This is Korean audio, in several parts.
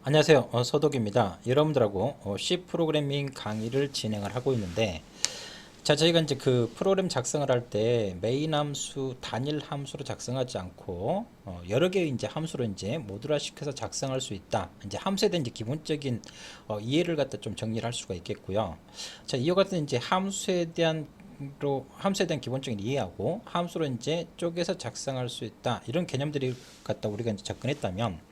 안녕하세요. 서독입니다. 여러분들하고 C 프로그래밍 강의를 진행을 하고 있는데, 자, 저희가 이제 그 프로그램 작성을 할 때 메인 함수, 단일 함수로 작성하지 않고 여러 개의 이제 함수로 이제 모듈화시켜서 작성할 수 있다. 이제 함수에 대한 이제 기본적인 이해를 갖다 좀 정리를 할 수가 있겠고요. 자, 이와 같은 이제 함수에 대한 기본적인 이해하고 함수로 이제 쪼개서 작성할 수 있다. 이런 개념들이 갖다 우리가 이제 접근했다면,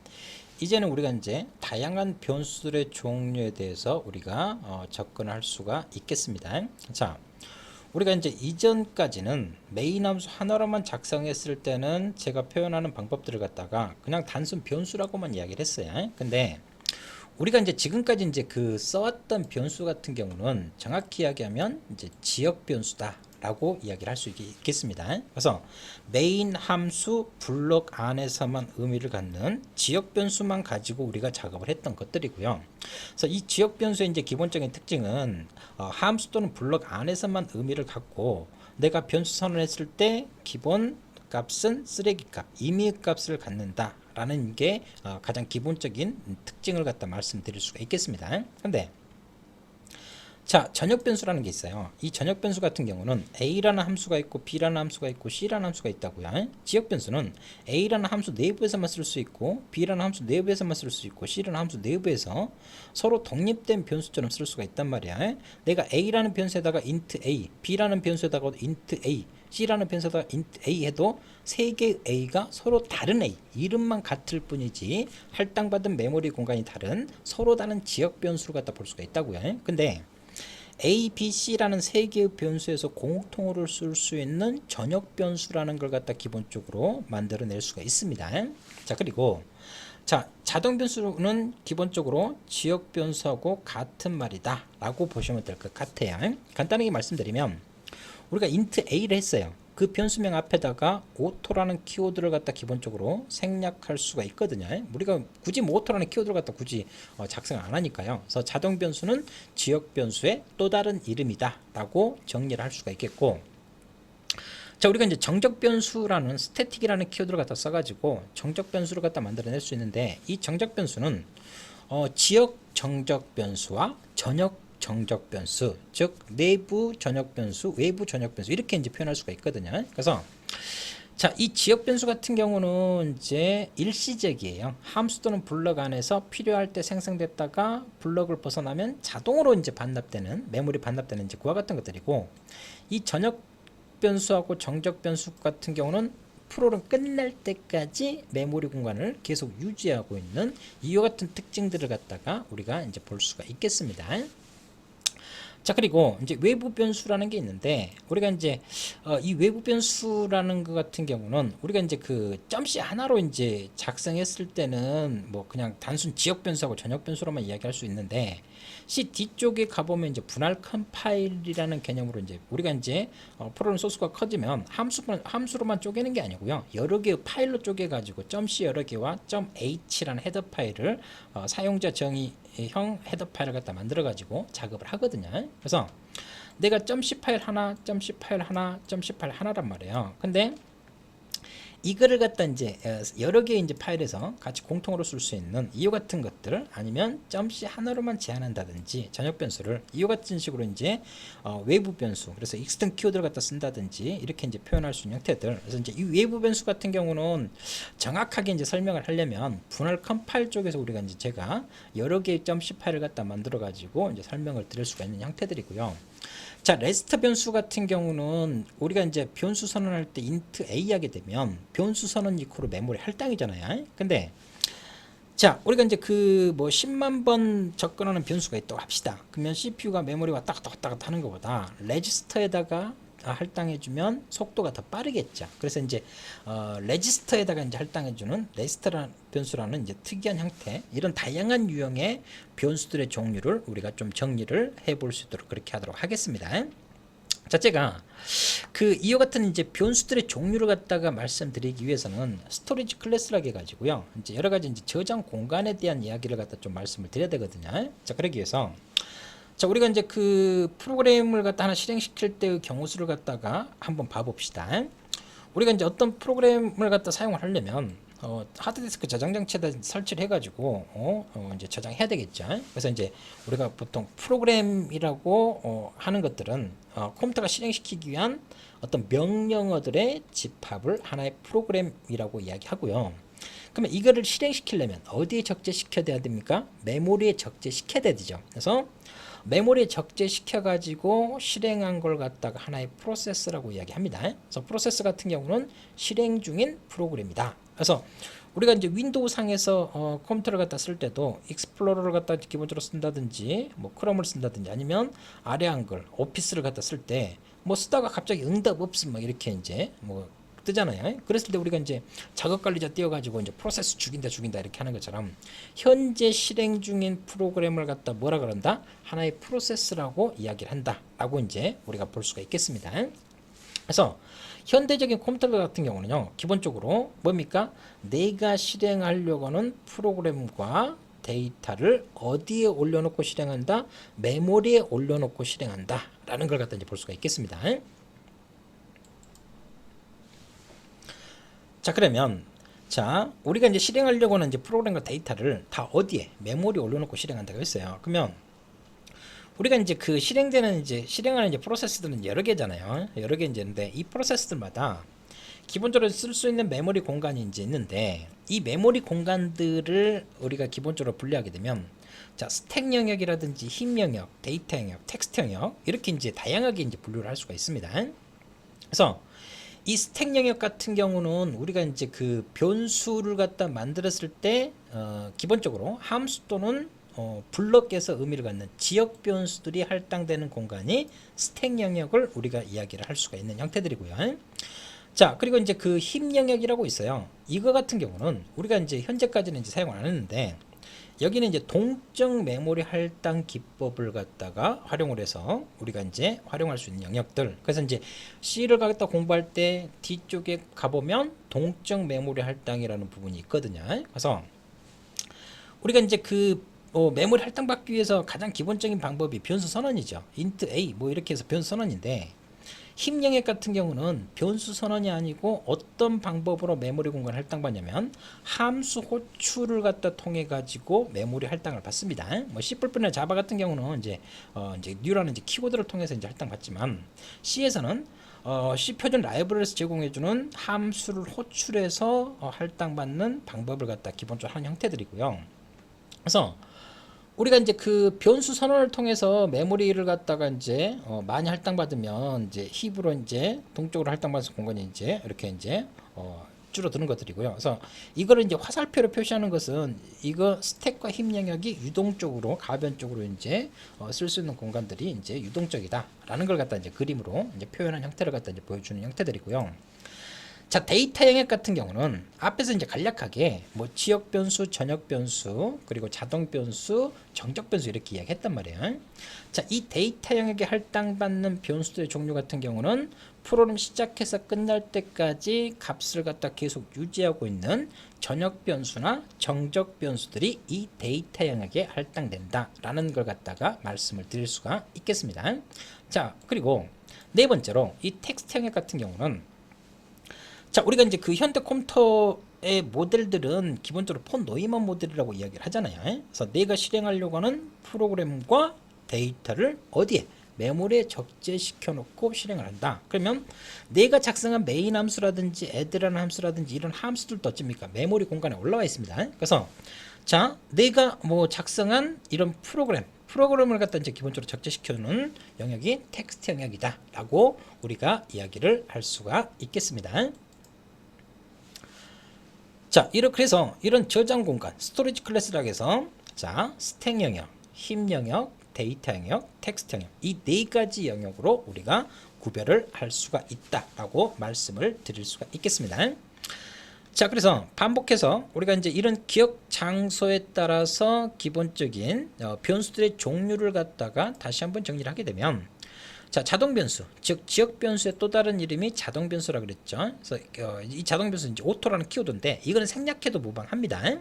이제는 우리가 이제 다양한 변수들의 종류에 대해서 우리가 접근할 수가 있겠습니다. 자, 우리가 이제 이전까지는 메인 함수 하나로만 작성했을 때는 제가 표현하는 방법들을 갖다가 그냥 단순 변수라고만 이야기를 했어요. 근데 우리가 이제 지금까지 이제 그 써왔던 변수 같은 경우는 정확히 이야기하면 이제 지역 변수다 라고 이야기를 할 수 있겠습니다. 그래서 메인 함수 블록 안에서만 의미를 갖는 지역 변수만 가지고 우리가 작업을 했던 것들이고요. 그래서 이 지역 변수의 이제 기본적인 특징은 함수 또는 블록 안에서만 의미를 갖고 내가 변수 선언했을 때 기본 값은 쓰레기값, 임의값을 갖는다 라는 게 가장 기본적인 특징을 갖다 말씀드릴 수가 있겠습니다. 근데 자, 전역 변수라는 게 있어요. 이 전역 변수 같은 경우는 A라는 함수가 있고 B라는 함수가 있고 C라는 함수가 있다고요. 지역 변수는 A라는 함수 내부에서만 쓸 수 있고 B라는 함수 내부에서만 쓸 수 있고 C라는 함수 내부에서 서로 독립된 변수처럼 쓸 수가 있단 말이야. 내가 A라는 변수에다가 int A, B라는 변수에다가 int A, C라는 변수에다가 int A 해도 세 개의 A가 서로 다른 A, 이름만 같을 뿐이지 할당받은 메모리 공간이 다른 서로 다른 지역 변수를 갖다 볼 수가 있다고요. 근데 A, B, C라는 세 개의 변수에서 공통으로 쓸 수 있는 전역 변수라는 걸 갖다 기본적으로 만들어낼 수가 있습니다. 자, 그리고 자, 자동 변수는 기본적으로 지역 변수하고 같은 말이다 라고 보시면 될 것 같아요. 간단하게 말씀드리면 우리가 int a를 했어요. 그 변수명 앞에다가 오토라는 키워드를 갖다 기본적으로 생략할 수가 있거든요. 우리가 굳이 뭐 오토라는 키워드를 갖다 굳이 작성 안 하니까요. 그래서 자동 변수는 지역 변수의 또 다른 이름이다 라고 정리를 할 수가 있겠고, 자, 우리가 이제 정적 변수라는 스태틱이라는 키워드를 갖다 써가지고 정적 변수를 갖다 만들어낼 수 있는데, 이 정적 변수는 지역 정적 변수와 전역 정적 변수, 즉 내부 전역 변수, 외부 전역 변수 이렇게 이제 표현할 수가 있거든요. 그래서 자, 이 지역 변수 같은 경우는 이제 일시적이에요. 함수 또는 블럭 안에서 필요할 때 생성됐다가 블럭을 벗어나면 자동으로 이제 반납되는, 메모리 반납되는 이제 그와 같은 것들이고, 이 전역 변수하고 정적 변수 같은 경우는 프로그램 끝날 때까지 메모리 공간을 계속 유지하고 있는 이와 같은 특징들을 갖다가 우리가 이제 볼 수가 있겠습니다. 자, 그리고 이제 외부 변수라는 게 있는데, 우리가 이제 이 외부 변수라는 것 같은 경우는 우리가 이제 그 점씨 하나로 이제 작성했을 때는 뭐 그냥 단순 지역 변수하고 전역 변수로만 이야기할 수 있는데, C 뒤쪽에 가보면 이제 분할 컴파일이라는 개념으로 이제 우리가 이제 프로그램 소스가 커지면 함수로만 쪼개는 게 아니고요, 여러 개의 파일로 쪼개 가지고 .c 여러 개와 .h라는 헤더 파일을 사용자 정의형 헤더 파일을 갖다 만들어 가지고 작업을 하거든요. 그래서 내가 .c 파일 하나, .c 파일 하나, .c 파일 하나란 말이에요. 근데 이거를 갖다 이제 여러 개의 이제 파일에서 같이 공통으로 쓸 수 있는 이와 같은 것들, 아니면 .c 하나로만 제한한다든지 전역 변수를 이와 같은 식으로 이제 외부 변수, 그래서 익스턴 키워드를 갖다 쓴다든지 이렇게 이제 표현할 수 있는 형태들. 그래서 이제 이 외부 변수 같은 경우는 정확하게 이제 설명을 하려면 분할 컴파일 쪽에서 우리가 이제 제가 여러 개의 .c 파일을 갖다 만들어 가지고 이제 설명을 드릴 수가 있는 형태들이고요. 자, 레스트 변수 같은 경우는 우리가 이제 변수 선언할 때 int a 하게 되면 변수 선언 이코로 메모리 할당이잖아요. 근데 자, 우리가 이제 그 뭐 10만 번 접근하는 변수가 있다고 합시다. 그러면 CPU가 메모리 왔다 갔다 하는 것보다 레지스터에다가 할당해주면 속도가 더 빠르겠죠. 그래서 이제 레지스터에다가 이제 할당해주는 레지스터 변수라는 이제 특이한 형태, 이런 다양한 유형의 변수들의 종류를 우리가 좀 정리를 해볼 수 있도록 그렇게 하도록 하겠습니다. 자, 제가 그 이와 같은 이제 변수들의 종류를 갖다가 말씀드리기 위해서는 스토리지 클래스라고 해가지고요, 이제 여러 가지 이제 저장 공간에 대한 이야기를 갖다 좀 말씀을 드려야 되거든요. 자, 그러기 위해서 자, 우리가 이제 그 프로그램을 갖다 하나 실행시킬 때의 경우 수를 갖다가 한번 봐봅시다. 우리가 이제 어떤 프로그램을 갖다 사용을 하려면 하드디스크 저장 장치에다 설치를 해가지고 이제 저장해야 되겠죠. 그래서 이제 우리가 보통 프로그램이라고 하는 것들은 컴퓨터가 실행시키기 위한 어떤 명령어들의 집합을 하나의 프로그램이라고 이야기하고요. 그러면 이거를 실행시키려면 어디에 적재시켜야 됩니까? 메모리에 적재시켜야 되죠. 그래서 메모리에 적재시켜 가지고 실행한 걸 갖다가 하나의 프로세스라고 이야기합니다. 그래서 프로세스 같은 경우는 실행 중인 프로그램이다. 그래서 우리가 이제 윈도우 상에서 컴퓨터를 갖다 쓸 때도 익스플로러를 갖다 기본적으로 쓴다든지 뭐 크롬을 쓴다든지 아니면 아래 한글 오피스를 갖다 쓸 때 뭐 쓰다가 갑자기 응답 없음 막 이렇게 이제 뭐 뜨잖아요. 그랬을 때 우리가 이제 작업 관리자 띄워가지고 이제 프로세스 죽인다 이렇게 하는 것처럼 현재 실행 중인 프로그램을 갖다 뭐라 그런다? 하나의 프로세스라고 이야기를 한다라고 이제 우리가 볼 수가 있겠습니다. 그래서 현대적인 컴퓨터 같은 경우는요, 기본적으로 뭡니까? 내가 실행하려고 하는 프로그램과 데이터를 어디에 올려놓고 실행한다? 메모리에 올려놓고 실행한다 라는 걸 갖다 이제 볼 수가 있겠습니다. 자, 그러면 자, 우리가 이제 실행하려고 하는 이제 프로그램과 데이터를 다 어디에 메모리에 올려놓고 실행한다고 했어요. 그러면 우리가 이제 그 실행하는 이제 프로세스들은 여러 개잖아요. 여러 개 이제 있는데 이 프로세스들마다 기본적으로 쓸 수 있는 메모리 공간이 이제 있는데 이 메모리 공간들을 우리가 기본적으로 분리하게 되면 자, 스택 영역이라든지 힙 영역, 데이터 영역, 텍스트 영역 이렇게 이제 다양하게 이제 분류를 할 수가 있습니다. 그래서 이 스택 영역 같은 경우는 우리가 이제 그 변수를 갖다 만들었을 때 기본적으로 함수 또는 블럭에서 의미를 갖는 지역 변수들이 할당되는 공간이 스택 영역을 우리가 이야기를 할 수가 있는 형태들이고요. 자, 그리고 이제 그 힙 영역이라고 있어요. 이거 같은 경우는 우리가 이제 현재까지는 이제 사용을 안 했는데 여기는 이제 동적 메모리 할당 기법을 갖다가 활용을 해서 우리가 이제 활용할 수 있는 영역들. 그래서 이제 C를 갖다 공부할 때 뒤쪽에 가보면 동적 메모리 할당이라는 부분이 있거든요. 그래서 우리가 이제 그 메모리 할당 받기 위해서 가장 기본적인 방법이 변수 선언이죠. int a 뭐 이렇게 해서 변수 선언인데 힙 영역 같은 경우는 변수 선언이 아니고 어떤 방법으로 메모리 공간 할당 받냐면 함수 호출을 갖다 통해 가지고 메모리 할당을 받습니다. 뭐 C++나 자바 같은 경우는 이제 new라는 이제 키워드를 통해서 이제 할당 받지만 C에서는 C 표준 라이브러리에서 제공해주는 함수를 호출해서 할당 받는 방법을 갖다 기본적으로 하는 형태들이고요. 그래서 우리가 이제 그 변수 선언을 통해서 메모리를 갖다가 이제 많이 할당받으면 이제 힙으로 이제 동쪽으로 할당받은 공간이 이제 이렇게 이제 줄어드는 것들이고요. 그래서 이거를 이제 화살표로 표시하는 것은 이거 스택과 힙 영역이 유동적으로 가변적으로 이제 쓸 수 있는 공간들이 이제 유동적이다라는 걸 갖다 이제 그림으로 이제 표현한 형태를 갖다 이제 보여주는 형태들이고요. 자, 데이터 영역 같은 경우는 앞에서 이제 간략하게 뭐 지역 변수, 전역 변수, 그리고 자동 변수, 정적 변수 이렇게 이야기했단 말이에요. 자, 이 데이터 영역에 할당받는 변수들의 종류 같은 경우는 프로그램 시작해서 끝날 때까지 값을 갖다 계속 유지하고 있는 전역 변수나 정적 변수들이 이 데이터 영역에 할당된다라는 걸 갖다가 말씀을 드릴 수가 있겠습니다. 자, 그리고 네 번째로 이 텍스트 영역 같은 경우는 자, 우리가 이제 그 현대 컴퓨터의 모델들은 기본적으로 폰 노이먼 모델이라고 이야기를 하잖아요. 그래서 내가 실행하려고 하는 프로그램과 데이터를 어디에? 메모리에 적재시켜 놓고 실행을 한다. 그러면 내가 작성한 메인 함수라든지 애드라는 함수라든지 이런 함수들도 어찌입니까? 메모리 공간에 올라와 있습니다. 그래서 자, 내가 뭐 작성한 이런 프로그램을 갖다 이제 기본적으로 적재시켜놓은 영역이 텍스트 영역이다 라고 우리가 이야기를 할 수가 있겠습니다. 자, 그래서 이런 저장 공간, 스토리지 클래스라고 해서 자, 스택 영역, 힙 영역, 데이터 영역, 텍스트 영역 이 네 가지 영역으로 우리가 구별을 할 수가 있다라고 말씀을 드릴 수가 있겠습니다. 자, 그래서 반복해서 우리가 이제 이런 기억 장소에 따라서 기본적인 변수들의 종류를 갖다가 다시 한번 정리를 하게 되면 자, 자동 변수, 즉 지역 변수의 또 다른 이름이 자동 변수라 그랬죠. 그래서 이 자동 변수는 이제 오토라는 키워드인데 이거는 생략해도 무방합니다.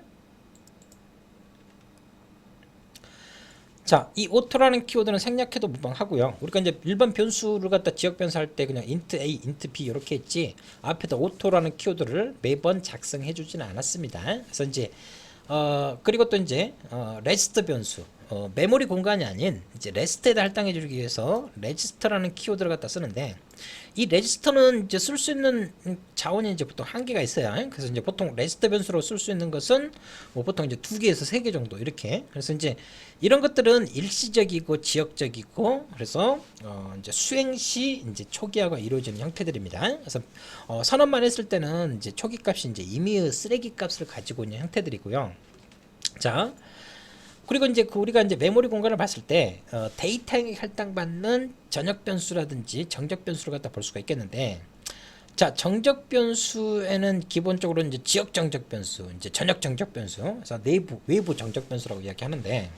자, 이 오토라는 키워드는 생략해도 무방하고요. 우리가 이제 일반 변수를 갖다 지역 변수 할 때 그냥 int a, int b 이렇게 했지 앞에다 오토라는 키워드를 매번 작성해 주지는 않았습니다. 그래서 이제 그리고 또 이제 레지스터 변수 메모리 공간이 아닌 이제 레지스터에다 할당해 주기 위해서 레지스터라는 키워드를 갖다 쓰는데 이 레지스터는 이제 쓸 수 있는 자원이 이제 보통 한계가 있어요. 그래서 이제 보통 레지스터 변수로 쓸 수 있는 것은 뭐 보통 이제 2개에서 3개 정도 이렇게. 그래서 이제 이런 것들은 일시적이고 지역적이고 그래서 이제 수행 시 이제 초기화가 이루어지는 형태들입니다. 그래서 선언만 했을 때는 이제 초기 값이 이제 임의의 쓰레기 값을 가지고 있는 형태들이고요. 자. 그리고 이제 우리가 이제 메모리 공간을 봤을 때 데이터에 할당받는 전역 변수라든지 정적 변수를 갖다 볼 수가 있겠는데, 자, 정적 변수에는 기본적으로 이제 지역 정적 변수, 이제 전역 정적 변수, 그래서 외부 정적 변수라고 이야기하는데,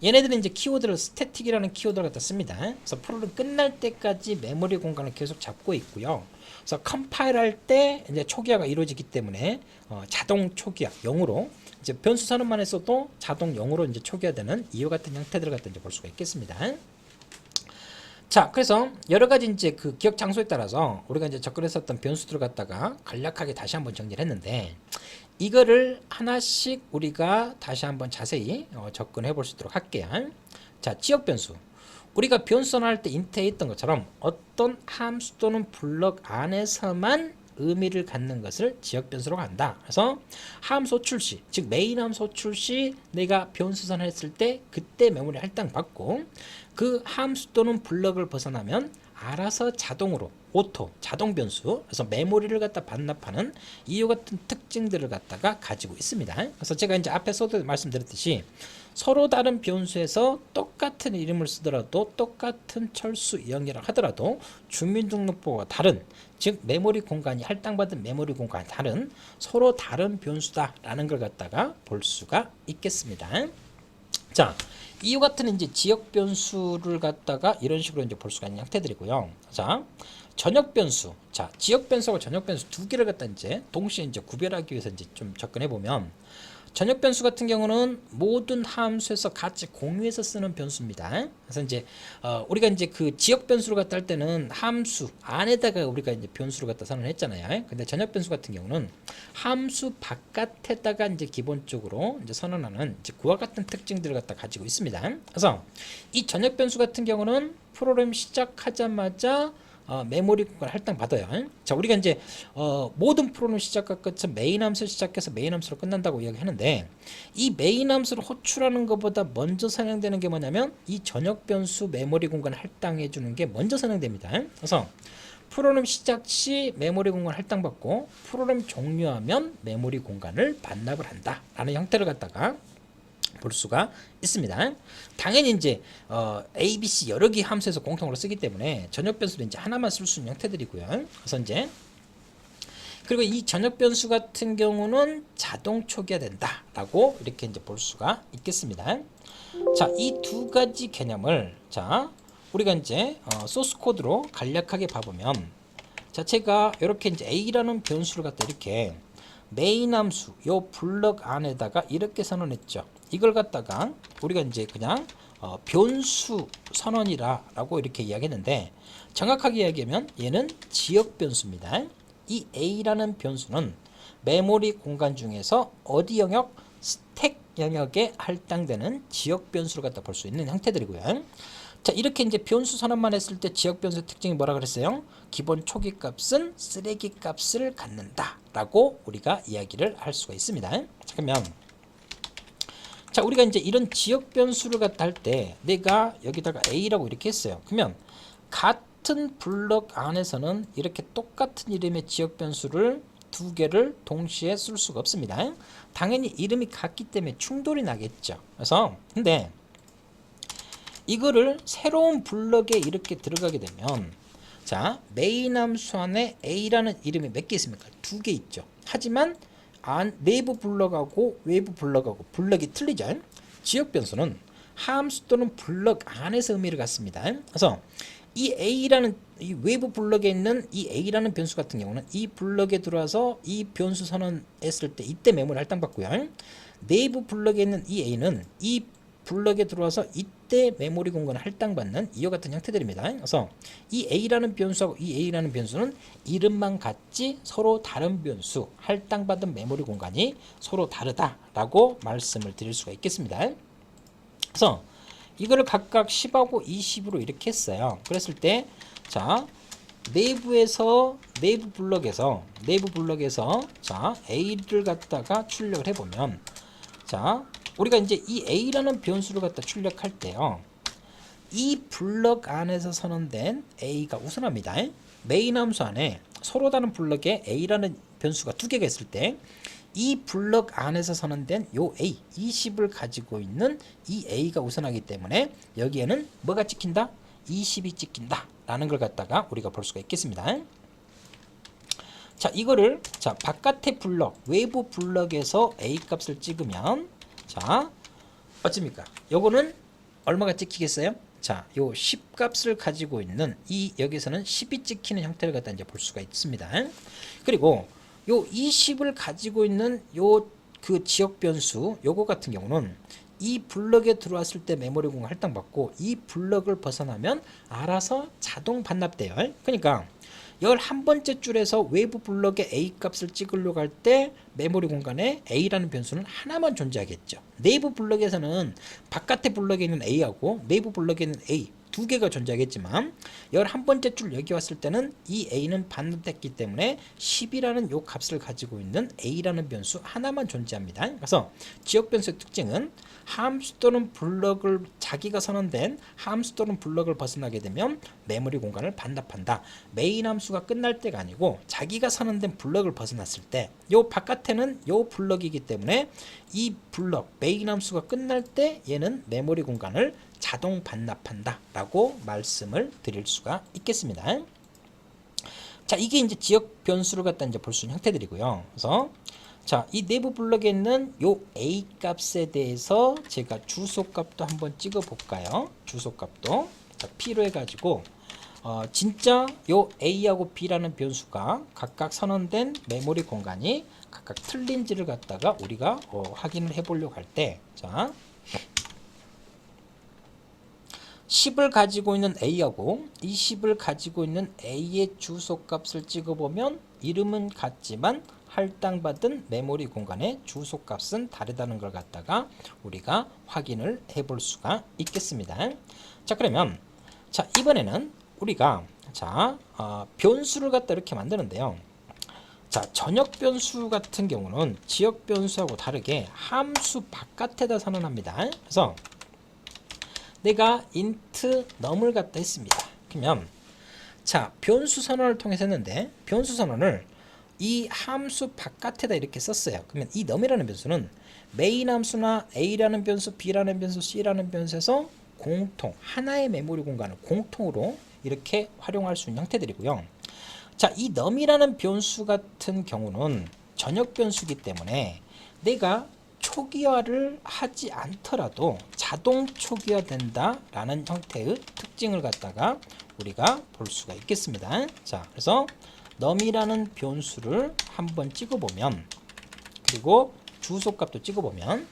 얘네들은 이제 키워드를 스태틱이라는 키워드를 갖다 씁니다. 그래서 프로그램 끝날 때까지 메모리 공간을 계속 잡고 있고요. 그래서 컴파일할 때 이제 초기화가 이루어지기 때문에 자동 초기화 0으로 이제 변수 선언만 했어도 자동 0으로 이제 초기화되는 이와 같은 형태들을 갖다 이제 볼 수가 있겠습니다. 자, 그래서 여러 가지 이제 그 기억 장소에 따라서 우리가 이제 접근했었던 변수들을 갖다가 간략하게 다시 한번 정리를 했는데, 이거를 하나씩 우리가 다시 한번 자세히 접근해 볼 수 있도록 할게요. 자, 지역 변수. 우리가 변수 선언할 때 인트에 있던 것처럼 어떤 함수 또는 블럭 안에서만 의미를 갖는 것을 지역 변수로 한다. 그래서 함수 호출 시, 즉 메인 함수 호출 시 내가 변수 선언했을 때 그때 메모리 할당 받고, 그 함수 또는 블럭을 벗어나면 알아서 자동으로 오토 자동 변수, 그래서 메모리를 갖다 반납하는 이와 같은 특징들을 갖다가 가지고 있습니다. 그래서 제가 이제 앞에서도 말씀드렸듯이 서로 다른 변수에서 똑같은 이름을 쓰더라도 똑같은 철수 이형이라 하더라도 주민등록번호가 다른, 즉 메모리 공간이 할당받은 메모리 공간이 다른 서로 다른 변수다라는 걸 갖다가 볼 수가 있겠습니다. 자, 이와 같은 이제 지역 변수를 갖다가 이런 식으로 이제 볼 수가 있는 형태들이고요. 자, 전역 변수. 자, 지역 변수하고 전역 변수 두 개를 갖다 이제 동시에 이제 구별하기 위해서 이제 좀 접근해 보면, 전역 변수 같은 경우는 모든 함수에서 같이 공유해서 쓰는 변수입니다. 그래서 이제 우리가 이제 그 지역 변수를 갖다 할 때는 함수 안에다가 우리가 이제 변수를 갖다 선언했잖아요. 근데 전역 변수 같은 경우는 함수 바깥에다가 이제 기본적으로 이제 선언하는 이제 그와 같은 특징들을 갖다 가지고 있습니다. 그래서 이 전역 변수 같은 경우는 프로그램 시작하자마자 메모리 공간 할당 받아요. 자, 우리가 이제 모든 프로그램 시작과 끝은 메인 함수를 시작해서 메인 함수로 끝난다고 이야기하는데, 이 메인 함수를 호출하는 것보다 먼저 선행되는 게 뭐냐면 이 전역 변수 메모리 공간 할당해 주는 게 먼저 선행됩니다. 그래서 프로그램 시작 시 메모리 공간 할당 받고 프로그램 종료하면 메모리 공간을 반납을 한다라는 형태를 갖다가 볼 수가 있습니다. 당연히 이제 A, B, C 여러 개 함수에서 공통으로 쓰기 때문에 전역 변수도 이제 하나만 쓸 수 있는 형태들이고요. 그래서 이제 그리고 이 전역 변수 같은 경우는 자동 초기화된다라고 이렇게 이제 볼 수가 있겠습니다. 자, 이 두 가지 개념을 자 우리가 이제 소스 코드로 간략하게 봐보면, 자, 제가 이렇게 이제 A라는 변수를 갖다 이렇게 메인 함수 요 블럭 안에다가 이렇게 선언했죠. 이걸 갖다가 우리가 이제 그냥 변수 선언이라고 이렇게 이야기했는데, 정확하게 이야기하면 얘는 지역 변수입니다. 이 A라는 변수는 메모리 공간 중에서 어디 영역? 스택 영역에 할당되는 지역 변수를 갖다 볼 수 있는 형태들이고요. 자, 이렇게 이제 변수 선언만 했을 때 지역 변수의 특징이 뭐라 그랬어요? 기본 초기 값은 쓰레기 값을 갖는다 라고 우리가 이야기를 할 수가 있습니다. 자, 그러면 자, 우리가 이제 이런 지역 변수를 갖다 할 때 내가 여기다가 A라고 이렇게 했어요. 그러면 같은 블럭 안에서는 이렇게 똑같은 이름의 지역 변수를 두 개를 동시에 쓸 수가 없습니다. 당연히 이름이 같기 때문에 충돌이 나겠죠. 그래서 근데 이거를 새로운 블럭에 이렇게 들어가게 되면, 자, 메인 함수 안에 A라는 이름이 몇 개 있습니까? 두 개 있죠. 하지만 내부 블럭하고 외부 블럭하고 블럭이 틀리죠. 지역 변수는 함수 또는 블럭 안에서 의미를 갖습니다. 그래서 이 A라는 이 외부 블럭에 있는 이 A라는 변수 같은 경우는 이 블럭에 들어와서 이 변수 선언했을 때 이때 메모리 할당받고요. 내부 블럭에 있는 이 A는 이 블럭에 들어와서 이때 메모리 공간을 할당받는 이와 같은 형태들입니다. 그래서 이 A라는 변수하고 이 A라는 변수는 이름만 같지 서로 다른 변수, 할당받은 메모리 공간이 서로 다르다라고 말씀을 드릴 수가 있겠습니다. 그래서 이거를 각각 10하고 20으로 이렇게 했어요. 그랬을 때 자, 내부 블럭에서 자, A를 갖다가 출력을 해보면 자, 우리가 이제 이 A라는 변수를 갖다 출력할 때요. 이 블럭 안에서 선언된 A가 우선합니다. 메인 함수 안에 서로 다른 블럭에 A라는 변수가 두 개가 있을 때 이 블럭 안에서 선언된 요 A, 20을 가지고 있는 이 A가 우선하기 때문에 여기에는 뭐가 찍힌다? 20이 찍힌다 라는 걸 갖다가 우리가 볼 수가 있겠습니다. 자, 이거를 자, 바깥의 블럭, 외부 블럭에서 A 값을 찍으면 자, 어찌입니까? 요거는 얼마가 찍히겠어요? 자, 요 10 값을 가지고 있는 이 여기서는 10이 찍히는 형태를 갖다 이제 볼 수가 있습니다. 그리고 요 20을 가지고 있는 요 그 지역 변수 요거 같은 경우는 이 블럭에 들어왔을 때 메모리 공간 할당받고 이 블럭을 벗어나면 알아서 자동 반납돼요. 그러니까 11번째 줄에서 외부 블럭에 A 값을 찍으려고 할 때 메모리 공간에 A라는 변수는 하나만 존재하겠죠. 내부 블럭에서는 바깥의 블럭에 있는 A하고 내부 블럭에 있는 A 두 개가 존재하겠지만 11번째 줄 여기 왔을 때는 이 A는 반납됐기 때문에 10이라는 요 값을 가지고 있는 A라는 변수 하나만 존재합니다. 그래서 지역 변수의 특징은 함수 또는 블럭을 자기가 선언된 함수 또는 블럭을 벗어나게 되면 메모리 공간을 반납한다. 메인 함수가 끝날 때가 아니고 자기가 선언된 블럭을 벗어났을 때 요 바깥에는 요 블럭이기 때문에 이 블럭 메인 함수가 끝날 때 얘는 메모리 공간을 자동 반납한다 라고 말씀을 드릴 수가 있겠습니다. 자, 이게 이제 지역 변수를 갖다 이제 볼 수 있는 형태들이고요. 그래서 자, 이 내부 블럭에 있는 요 A 값에 대해서 제가 주소값도 한번 찍어 볼까요? 주소값도 자, P로 해가지고 진짜 요 A하고 B라는 변수가 각각 선언된 메모리 공간이 각각 틀린지를 갖다가 우리가 확인을 해 보려고 할 때 자, 10을 가지고 있는 A하고 20을 가지고 있는 A의 주소값을 찍어보면 이름은 같지만 할당받은 메모리 공간의 주소값은 다르다는 걸 갖다가 우리가 확인을 해볼 수가 있겠습니다. 자, 그러면 자, 이번에는 우리가 자, 변수를 갖다 이렇게 만드는데요. 자, 전역 변수 같은 경우는 지역 변수하고 다르게 함수 바깥에다 선언합니다. 그래서 내가 int num을 갖다 했습니다. 그러면 자, 변수 선언을 통해서 했는데 변수 선언을 이 함수 바깥에다 이렇게 썼어요. 그러면 이 num이라는 변수는 메인 함수나 A라는 변수, B라는 변수, C라는 변수에서 공통 하나의 메모리 공간을 공통으로 이렇게 활용할 수 있는 형태들이고요. 자, 이 num이라는 변수 같은 경우는 전역 변수이기 때문에 내가 초기화를 하지 않더라도 자동 초기화 된다라는 형태의 특징을 갖다가 우리가 볼 수가 있겠습니다. 자, 그래서 num이라는 변수를 한번 찍어보면 그리고 주소값도 찍어보면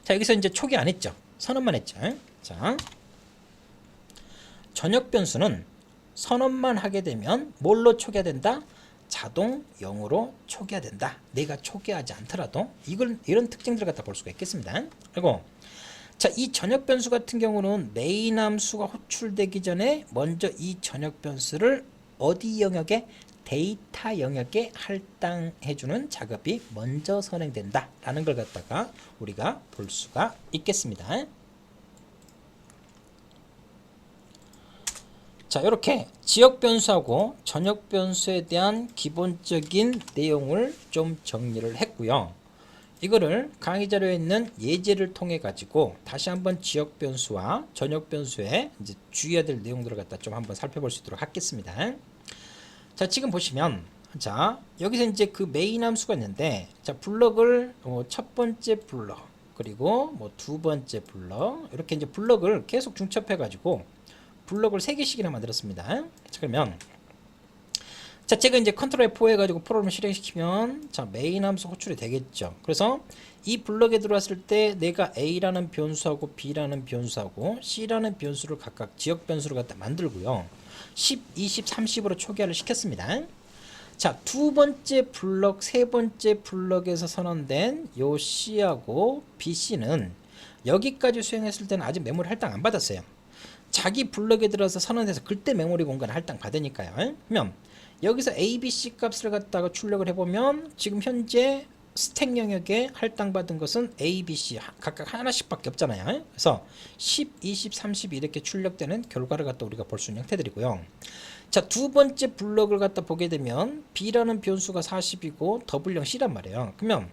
자, 여기서 이제 초기 안 했죠. 선언만 했죠. 자, 전역 변수는 선언만 하게 되면 뭘로 초기화된다? 자동 0으로 초기화된다. 내가 초기화하지 않더라도 이런 특징들을 갖다 볼 수가 있겠습니다. 그리고 자, 이 전역 변수 같은 경우는 메인 함수가 호출되기 전에 먼저 이 전역 변수를 어디 영역에 데이터 영역에 할당해주는 작업이 먼저 선행된다 라는 걸 갖다가 우리가 볼 수가 있겠습니다. 자, 이렇게 지역 변수하고 전역 변수에 대한 기본적인 내용을 좀 정리를 했고요. 이거를 강의 자료에 있는 예제를 통해 가지고 다시 한번 지역 변수와 전역 변수에 이제 주의해야 될 내용들을 갖다 좀 한번 살펴볼 수 있도록 하겠습니다. 자, 지금 보시면 자, 여기서 이제 그 메인 함수가 있는데 자, 블럭을 첫 번째 블럭 그리고 뭐 두 번째 블럭 이렇게 이제 블럭을 계속 중첩해 가지고 블럭을 3개씩이나 만들었습니다. 자, 그러면 자, 제가 이제 컨트롤 F4 해가지고 프로그램을 실행시키면 자, 메인 함수 호출이 되겠죠. 그래서 이 블럭에 들어왔을 때 내가 A라는 변수하고 B라는 변수하고 C라는 변수를 각각 지역 변수를 갖다 만들고요. 10, 20, 30으로 초기화를 시켰습니다. 자, 두 번째 블럭, 세 번째 블럭에서 선언된 요 C하고 BC는 여기까지 수행했을 때는 아직 메모리 할당 안 받았어요. 자기 블럭에 들어서 선언해서 그때 메모리 공간을 할당 받으니까요. 그러면 여기서 A, B, C 값을 갖다가 출력을 해보면 지금 현재 스택 영역에 할당받은 것은 A, B, C 각각 하나씩밖에 없잖아요. 그래서 10, 20, 30 이렇게 출력되는 결과를 갖다 우리가 볼 수 있는 형태들이고요. 자, 두 번째 블럭을 갖다 보게 되면 B라는 변수가 40이고 더블형 C란 말이에요. 그러면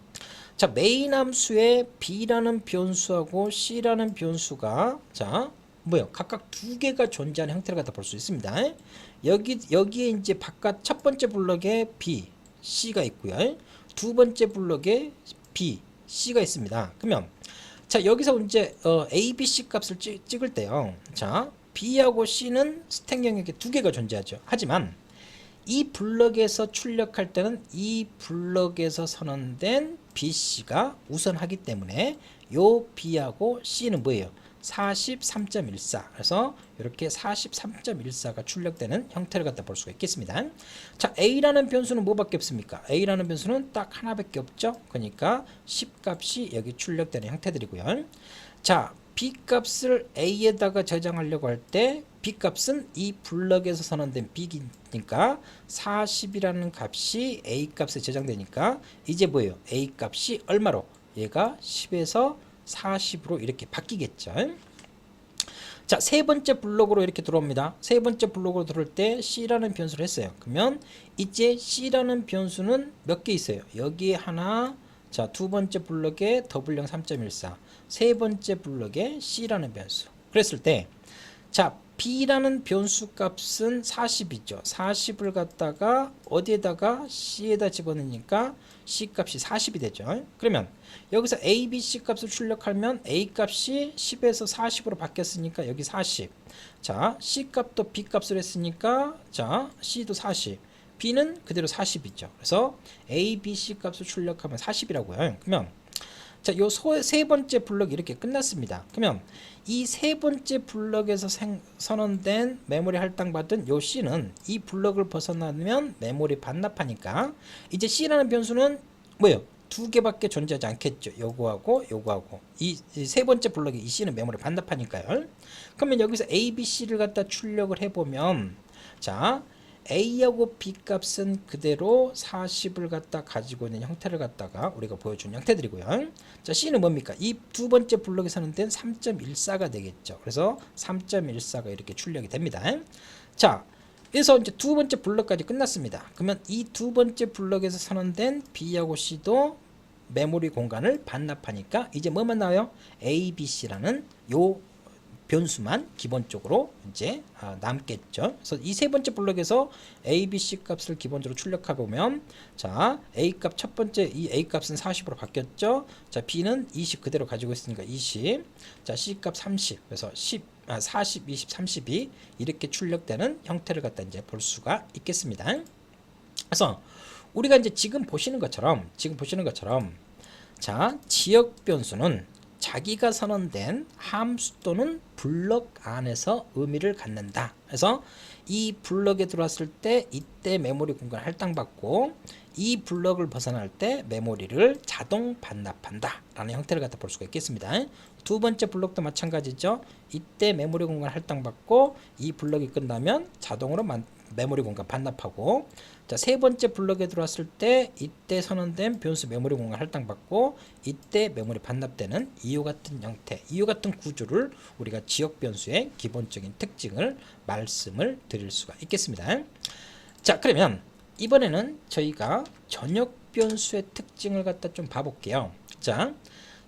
자, 메인 함수에 B라는 변수하고 C라는 변수가 자 뭐요? 각각 두 개가 존재하는 형태를 갖다 볼 수 있습니다. 여기에 이제 바깥 첫 번째 블럭에 B, C가 있고요. 두 번째 블럭에 B, C가 있습니다. 그러면 자, 여기서 이제 A, B, C 값을 찍을 때요. 자, B하고 C는 스택 영역에 두 개가 존재하죠. 하지만 이 블럭에서 출력할 때는 이 블럭에서 선언된 BC가 우선하기 때문에 요 B하고 C는 뭐예요? 43.14. 그래서 이렇게 43.14가 출력되는 형태를 갖다 볼 수가 있겠습니다. 자, A라는 변수는 뭐밖에 없습니까? A라는 변수는 딱 하나밖에 없죠. 그러니까 10값이 여기 출력되는 형태들이고요. 자, B 값을 A에다가 저장하려고 할 때 B 값은 이 블럭에서 선언된 B니까 40이라는 값이 A 값에 저장되니까 이제 뭐예요? A 값이 얼마로? 얘가 10에서 40으로 이렇게 바뀌겠죠. 자, 세 번째 블록으로 이렇게 들어옵니다. 세 번째 블록으로 들어올 때 C라는 변수를 했어요. 그러면 이제 C라는 변수는 몇 개 있어요? 여기에 하나, 자, 두 번째 블록에 더블형 3.14, 세 번째 블록에 C라는 변수. 그랬을 때, 자, B라는 변수 값은 40이죠. 40을 갖다가 어디에다가 C에다 집어넣으니까 C 값이 40이 되죠. 그러면 여기서 A, B, C 값을 출력하면 A 값이 10에서 40으로 바뀌었으니까 여기 40. 자, C 값도 B 값을 했으니까 자, C도 40. B는 그대로 40이죠. 그래서 A, B, C 값을 출력하면 40이라고요. 그러면 자, 요 세 번째 블럭이 이렇게 끝났습니다. 그러면 이 세 번째 블럭에서 선언된 메모리 할당받은 요 C는 이 블럭을 벗어나면 메모리 반납하니까 이제 C라는 변수는 뭐예요? 두 개밖에 존재하지 않겠죠. 요거하고 요거하고 이 세 번째 블럭이 이 C는 메모리 반납하니까요. 그러면 여기서 A, B, C를 갖다 출력을 해보면 자, A하고 B 값은 그대로 40을 갖다 가지고 있는 형태를 갖다가 우리가 보여준 형태들이고요. 자, C는 뭡니까? 이 두 번째 블럭에서는 된 3.14가 되겠죠. 그래서 3.14가 이렇게 출력이 됩니다. 자, 그래서 이제 두 번째 블럭까지 끝났습니다. 그러면 이 두 번째 블럭에서 선언된 B하고 C도 메모리 공간을 반납하니까 이제 뭐만 나와요? A, B, C라는 요 변수만 기본적으로 이제 남겠죠. 그래서 이 세 번째 블럭에서 A, B, C 값을 기본적으로 출력해 보면 자, A 값 첫 번째 이 A 값은 40으로 바뀌었죠. 자, B는 20 그대로 가지고 있으니까 20. 자, C 값 30. 그래서 40, 20, 30이 이렇게 출력되는 형태를 갖다 이제 볼 수가 있겠습니다. 그래서 우리가 이제 지금 보시는 것처럼 자, 지역 변수는 자기가 선언된 함수 또는 블럭 안에서 의미를 갖는다. 그래서 이 블럭에 들어왔을 때 이때 메모리 공간 할당받고 이 블럭을 벗어날 때 메모리를 자동 반납한다 라는 형태를 갖다 볼 수가 있겠습니다. 두 번째 블럭도 마찬가지죠. 이때 메모리 공간 할당받고 이 블럭이 끝나면 자동으로 메모리 공간 반납하고 자, 세 번째 블럭에 들어왔을 때 이때 선언된 변수 메모리 공간 할당받고 이때 메모리 반납되는 이와 같은 형태, 이와 같은 구조를 우리가 지역 변수의 기본적인 특징을 말씀을 드릴 수가 있겠습니다. 자, 그러면 이번에는 저희가 전역 변수의 특징을 갖다 좀 봐볼게요. 자,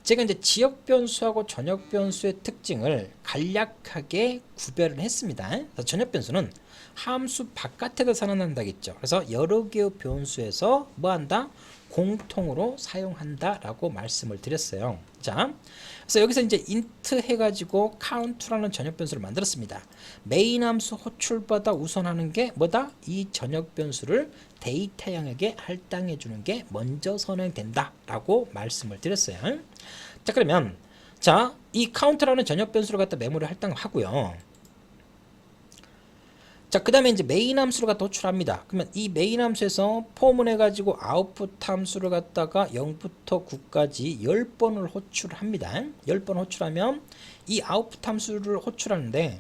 제가 이제 지역 변수하고 전역 변수의 특징을 간략하게 구별을 했습니다. 그래서 전역 변수는 함수 바깥에다 선언한다겠죠. 그래서 여러 개의 변수에서 뭐 한다? 공통으로 사용한다라고 말씀을 드렸어요. 자, 그래서 여기서 이제 int 해가지고 count라는 전역 변수를 만들었습니다. 메인 함수 호출보다 우선하는 게 뭐다? 이 전역 변수를 데이터형에게 할당해 주는 게 먼저 선행된다라고 말씀을 드렸어요. 자, 그러면 자, 이 count라는 전역 변수를 갖다 메모리 할당하고요. 자, 그 다음에 이제 메인 함수를 갖다 호출합니다. 그러면 이 메인 함수에서 포문 해가지고 아웃풋 함수를 갖다가 0부터 9까지 10번을 호출합니다. 10번 호출하면 이 아웃풋 함수를 호출하는데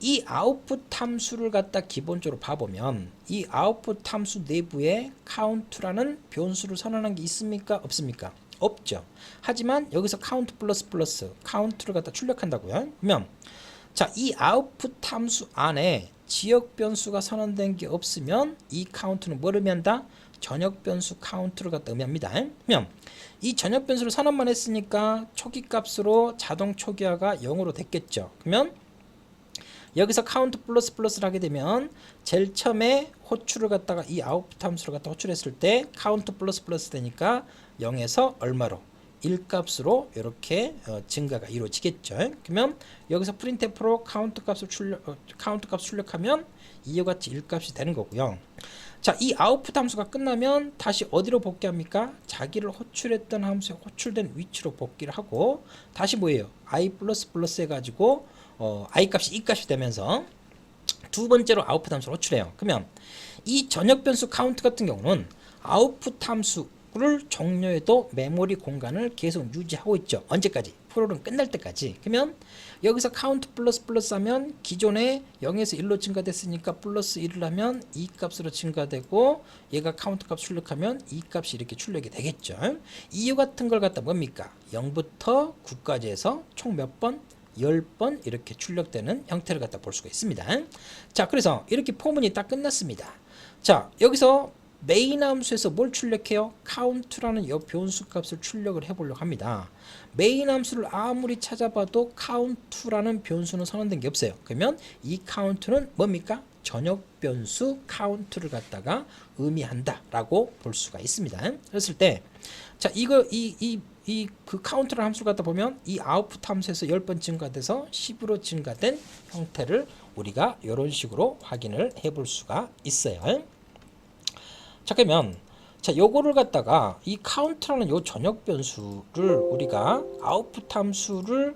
이 아웃풋 함수를 갖다 기본적으로 봐보면 이 아웃풋 함수 내부에 count라는 변수를 선언한 게 있습니까? 없습니까? 없죠. 하지만 여기서 count 플러스 count를 갖다 출력한다고요. 그러면 자, 이 아웃풋 함수 안에 지역 변수가 선언된 게 없으면 이 count는 뭘 의미한다? 전역 변수 count를 갖다 의미합니다. 그러면 이 전역 변수를 선언만 했으니까 초기 값으로 자동 초기화가 0으로 됐겠죠. 그러면 여기서 count 플러스를 하게 되면 제일 처음에 호출을 갖다가 이 아웃풋 함수를 갖다 호출했을 때 count 플러스 되니까 0에서 얼마로? 1값으로 이렇게 증가가 이루어지겠죠. 그러면 여기서 printf로 count 값을 출력하면 이와 같이 1값이 되는 거고요. 자, 이 output 함수가 끝나면 다시 어디로 복귀합니까? 자기를 호출했던 함수에 호출된 위치로 복귀를 하고 다시 뭐예요? i++ 해가지고 i 값이 이 값이 되면서 두 번째로 output 함수를 호출해요. 그러면 이 전역 변수 count 같은 경우는 output 함수 를 종료해도 메모리 공간을 계속 유지하고 있죠. 언제까지? 프로그램 끝날 때까지. 그러면 여기서 count 플러스 하면 기존에 0에서 1로 증가됐으니까 플러스 1을 하면 이 값으로 증가되고 얘가 count 값 출력하면 이 값이 이렇게 출력이 되겠죠. 이유 같은 걸 갖다 뭡니까? 0부터 9까지 해서 총 몇 번? 10번 이렇게 출력되는 형태를 갖다 볼 수가 있습니다. 자, 그래서 이렇게 포문이 딱 끝났습니다. 자, 여기서 메인 함수에서 뭘 출력해요? count라는 이 변수 값을 출력을 해보려고 합니다. 메인 함수를 아무리 찾아봐도 count라는 변수는 선언된 게 없어요. 그러면 이 count는 뭡니까? 전역 변수 count를 갖다가 의미한다라고 볼 수가 있습니다. 그랬을 때, 자, 그 count라는 함수를 갖다 보면 이 output 함수에서 10번 증가돼서 10으로 증가된 형태를 우리가 이런 식으로 확인을 해볼 수가 있어요. 자, 그러면 자, 요거를 갖다가 이 count라는 요 전역 변수를 우리가 output 함수를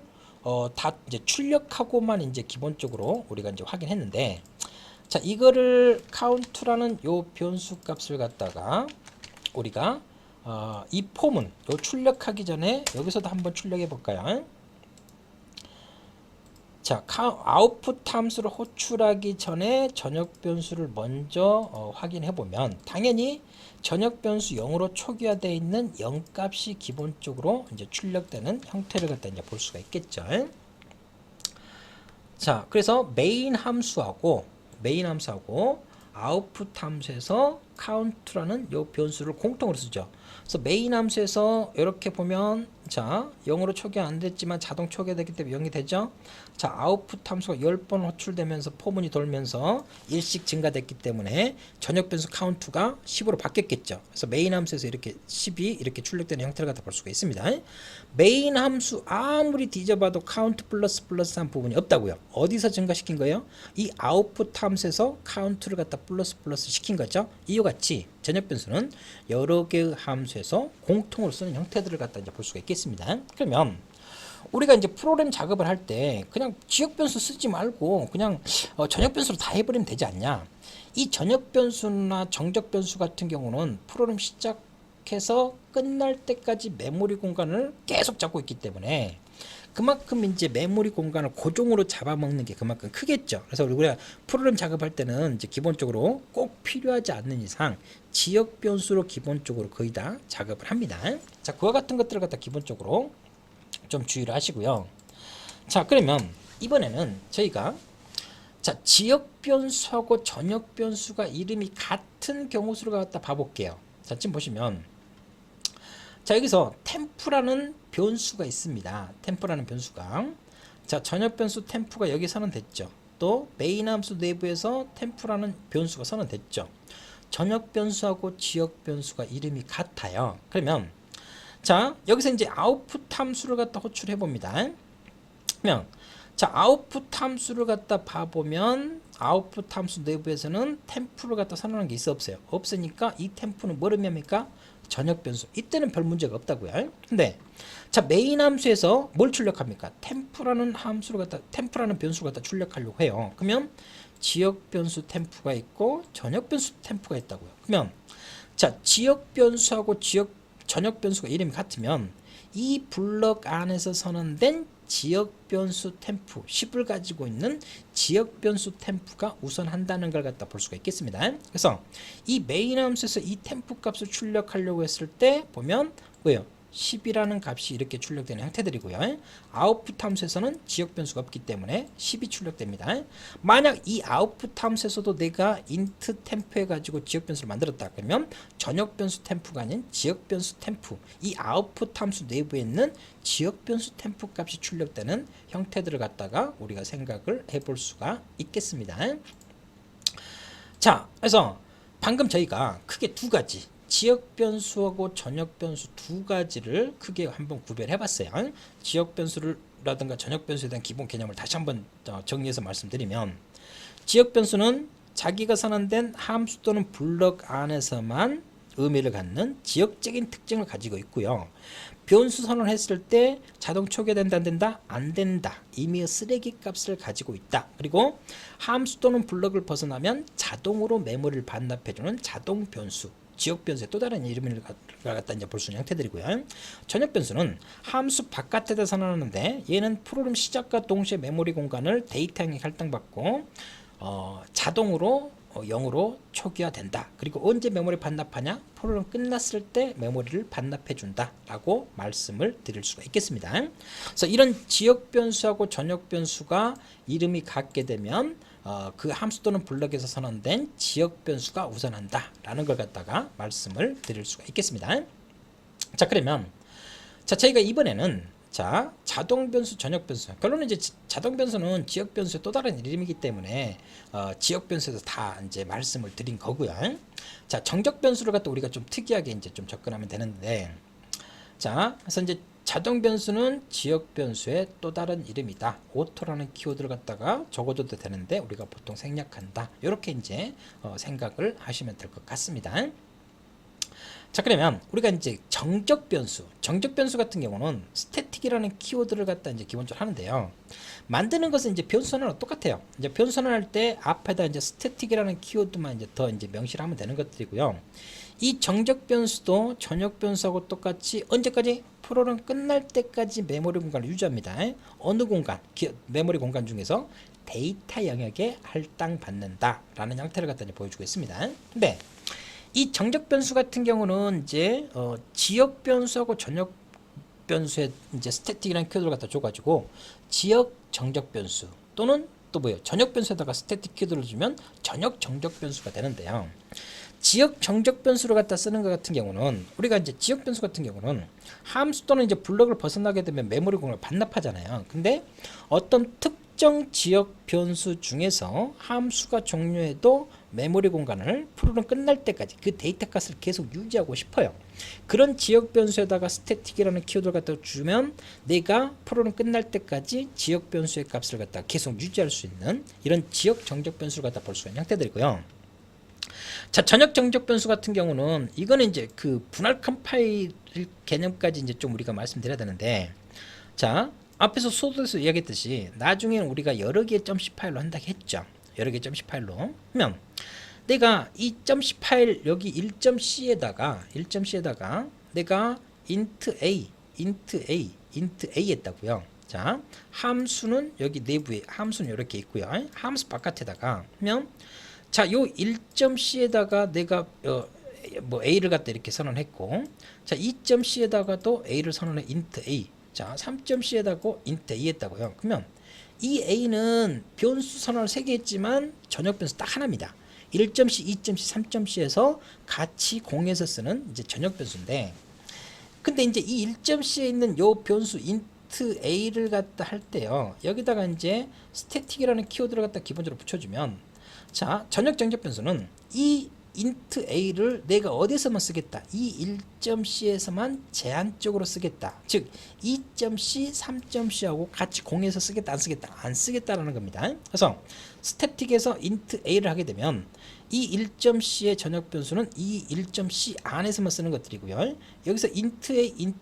다 이제 출력하고만 이제 기본적으로 우리가 이제 확인했는데, 자, 이거를 count라는 요 변수 값을 갖다가 우리가 이 폼은 요 출력하기 전에 여기서도 한번 출력해 볼까요? 자, 아웃풋 함수를 호출하기 전에 전역 변수를 먼저 확인해 보면 당연히 전역 변수 0으로 초기화되어 있는 0 값이 기본적으로 이제 출력되는 형태를 갖다 이제 볼 수가 있겠죠. 자, 그래서 메인 함수하고 아웃풋 함수에서 count라는 요 변수를 공통으로 쓰죠. 그래서 메인 함수에서 이렇게 보면 자, 0으로 초기화 안 됐지만 자동 초기화되기 때문에 0이 되죠. 자, 아웃풋 함수가 10번 호출되면서 포문이 돌면서 1씩 증가됐기 때문에 전역 변수 count가 10으로 바뀌었겠죠. 그래서 메인 함수에서 이렇게 10이 이렇게 출력되는 형태를 갖다 볼 수가 있습니다. 메인 함수 아무리 뒤져봐도 count 플러스한 부분이 없다고요. 어디서 증가시킨 거예요? 이 아웃풋 함수에서 count를 갖다 플러스 시킨 거죠. 이와 같이 전역 변수는 여러 개의 함수에서 공통으로 쓰는 형태들을 갖다 이제 볼 수가 있겠습니다. 그러면 우리가 이제 프로그램 작업을 할 때 그냥 지역 변수 쓰지 말고 그냥 전역 변수로 다 해버리면 되지 않냐? 이 전역 변수나 정적 변수 같은 경우는 프로그램 시작해서 끝날 때까지 메모리 공간을 계속 잡고 있기 때문에 그만큼 이제 메모리 공간을 고정으로 잡아먹는 게 그만큼 크겠죠. 그래서 우리가 프로그램 작업할 때는 이제 기본적으로 꼭 필요하지 않는 이상 지역 변수로 기본적으로 거의 다 작업을 합니다. 자, 그와 같은 것들을 갖다 기본적으로 좀 주의를 하시고요. 자, 그러면 이번에는 저희가 자, 지역 변수하고 전역 변수가 이름이 같은 경우 수를 갖다 봐볼게요. 자, 지금 보시면 자, 여기서 템프라는 변수가 있습니다. 템프라는 변수가 자, 전역 변수 템프가 여기 선언됐죠. 또 메인 함수 내부에서 템프라는 변수가 선언됐죠. 전역 변수하고 지역 변수가 이름이 같아요. 그러면 자 여기서 이제 아웃풋 함수를 갖다 호출해 봅니다. 그러면 자 아웃풋 함수를 갖다 봐보면 아웃풋 함수 내부에서는 템프를 갖다 선언한 게 있어 없어요? 없으니까 이 템프는 뭐를 의미합니까? 전역 변수. 이때는 별 문제가 없다고요. 근데 자 메인 함수에서 뭘 출력합니까? 템프라는 변수를 갖다 출력하려고 해요. 그러면 지역 변수 템프가 있고 전역 변수 템프가 있다고요. 그러면 자 지역 변수하고 전역 변수가 이름이 같으면 이 블럭 안에서 선언된 지역 변수 템프 10을 가지고 있는 지역 변수 템프가 우선한다는 걸 갖다 볼 수가 있겠습니다. 그래서 이 메인 함수에서 이 템프 값을 출력하려고 했을 때 보면 뭐예요? 10이라는 값이 이렇게 출력되는 형태들이고요. 아웃풋 함수에서는 지역 변수가 없기 때문에 10이 출력됩니다. 만약 이 아웃풋 함수에서도 내가 int 템프 해가지고 지역 변수를 만들었다 그러면 전역 변수 템프가 아닌 지역 변수 템프, 이 아웃풋 함수 내부에 있는 지역 변수 템프 값이 출력되는 형태들을 갖다가 우리가 생각을 해볼 수가 있겠습니다. 자, 그래서 방금 저희가 크게 두 가지 지역 변수하고 전역 변수 두 가지를 크게 한번 구별해 봤어요. 지역 변수라든가 전역 변수에 대한 기본 개념을 다시 한번 정리해서 말씀드리면 지역 변수는 자기가 선언된 함수 또는 블럭 안에서만 의미를 갖는 지역적인 특징을 가지고 있고요. 변수 선언했을 때 자동 초기화된다 안 된다? 안 된다. 이미 쓰레기 값을 가지고 있다. 그리고 함수 또는 블럭을 벗어나면 자동으로 메모리를 반납해주는 자동 변수. 지역 변수의 또 다른 이름을 갖다 이제 볼 수 있는 형태들이고요. 전역 변수는 함수 바깥에다 선언하는데 얘는 프로그램 시작과 동시에 메모리 공간을 데이터 향에 할당받고 자동으로 0으로 초기화된다. 그리고 언제 메모리 반납하냐? 프로그램 끝났을 때 메모리를 반납해 준다 라고 말씀을 드릴 수가 있겠습니다. 그래서 이런 지역 변수하고 전역 변수가 이름이 같게 되면 그 함수 또는 블럭에서 선언된 지역 변수가 우선한다 라는 걸 갖다가 말씀을 드릴 수가 있겠습니다. 자 그러면 자 저희가 이번에는 자 자동 변수 전역 변수 결론은 이제 자동 변수는 지역 변수의 또 다른 이름이기 때문에 지역 변수에서 다 이제 말씀을 드린 거고요. 자 정적 변수를 갖다 우리가 좀 특이하게 이제 좀 접근하면 되는데 자 그래서 이제 자동 변수는 지역 변수의 또 다른 이름이다. 오토라는 키워드를 갖다가 적어줘도 되는데 우리가 보통 생략한다. 이렇게 이제 생각을 하시면 될 것 같습니다. 자 그러면 우리가 이제 정적 변수 같은 경우는 스태틱이라는 키워드를 갖다 이제 기본적으로 하는데요. 만드는 것은 이제 변수 선언은 똑같아요. 이제 변수 선언할 때 앞에다 이제 스태틱이라는 키워드만 이제 더 이제 명시를 하면 되는 것들이고요. 이 정적 변수도 전역 변수하고 똑같이 언제까지? 프로그램 끝날 때까지 메모리 공간을 유지합니다. 어느 공간? 메모리 공간 중에서 데이터 영역에 할당받는다 라는 형태를 갖다 이제 보여주고 있습니다. 근데 이 정적 변수 같은 경우는 이제 지역 변수하고 전역 변수에 이제 스태틱이라는 키워드를 갖다 줘가지고 지역 정적 변수 또는 또 뭐예요? 전역 변수에다가 스태틱 키워드를 주면 전역 정적 변수가 되는데요. 지역 정적 변수를 갖다 쓰는 것 같은 경우는 우리가 이제 지역 변수 같은 경우는 함수 또는 이제 블럭을 벗어나게 되면 메모리 공간을 반납하잖아요. 근데 어떤 특정 지역 변수 중에서 함수가 종료해도 메모리 공간을 프로그램 끝날 때까지 그 데이터 값을 계속 유지하고 싶어요. 그런 지역 변수에다가 스태틱이라는 키워드를 갖다 주면 내가 프로그램 끝날 때까지 지역 변수의 값을 갖다 계속 유지할 수 있는 이런 지역 정적 변수를 갖다 볼 수 있는 형태들이고요. 자, 전역 정적 변수 같은 경우는 이거는 이제 그 분할 컴파일 개념까지 이제 좀 우리가 말씀드려야 되는데, 자, 앞에서 소드에서 이야기했듯이 나중에는 우리가 여러 개의 .c 파일로 한다고 했죠. 여러 개의 .c 파일로. 그러면 내가 이 .c 파일 여기 1.c에다가 내가 int a 했다고요. 자, 함수는 여기 내부에 함수는 이렇게 있고요. 함수 바깥에다가 그러면 자, 요 1.c에다가 내가 뭐 a를 갖다 이렇게 선언했고, 자, 2.c에다가도 a를 선언해 int a. 자, 3.c에다가 int a 했다고요. 그러면 이 a는 변수 선언을 3개 했지만 전역 변수 딱 하나입니다. 1.c, 2.c, 3.c에서 같이 공유해서 쓰는 이제 전역 변수인데, 근데 이제 이 1.c에 있는 요 변수 int a를 갖다 할 때요, 여기다가 이제 스태틱이라는 키워드를 갖다 기본적으로 붙여주면, 자, 전역 정적 변수는 이 int a를 내가 어디서만 쓰겠다. 이 1.c에서만 제한적으로 쓰겠다. 즉 2.c, 3.c하고 같이 공유해서 쓰겠다, 안 쓰겠다, 안 쓰겠다라는 겁니다. 그래서 스태틱에서 int a를 하게 되면 이 1.c의 전역 변수는 이 1.c 안에서만 쓰는 것들이고요. 여기서 int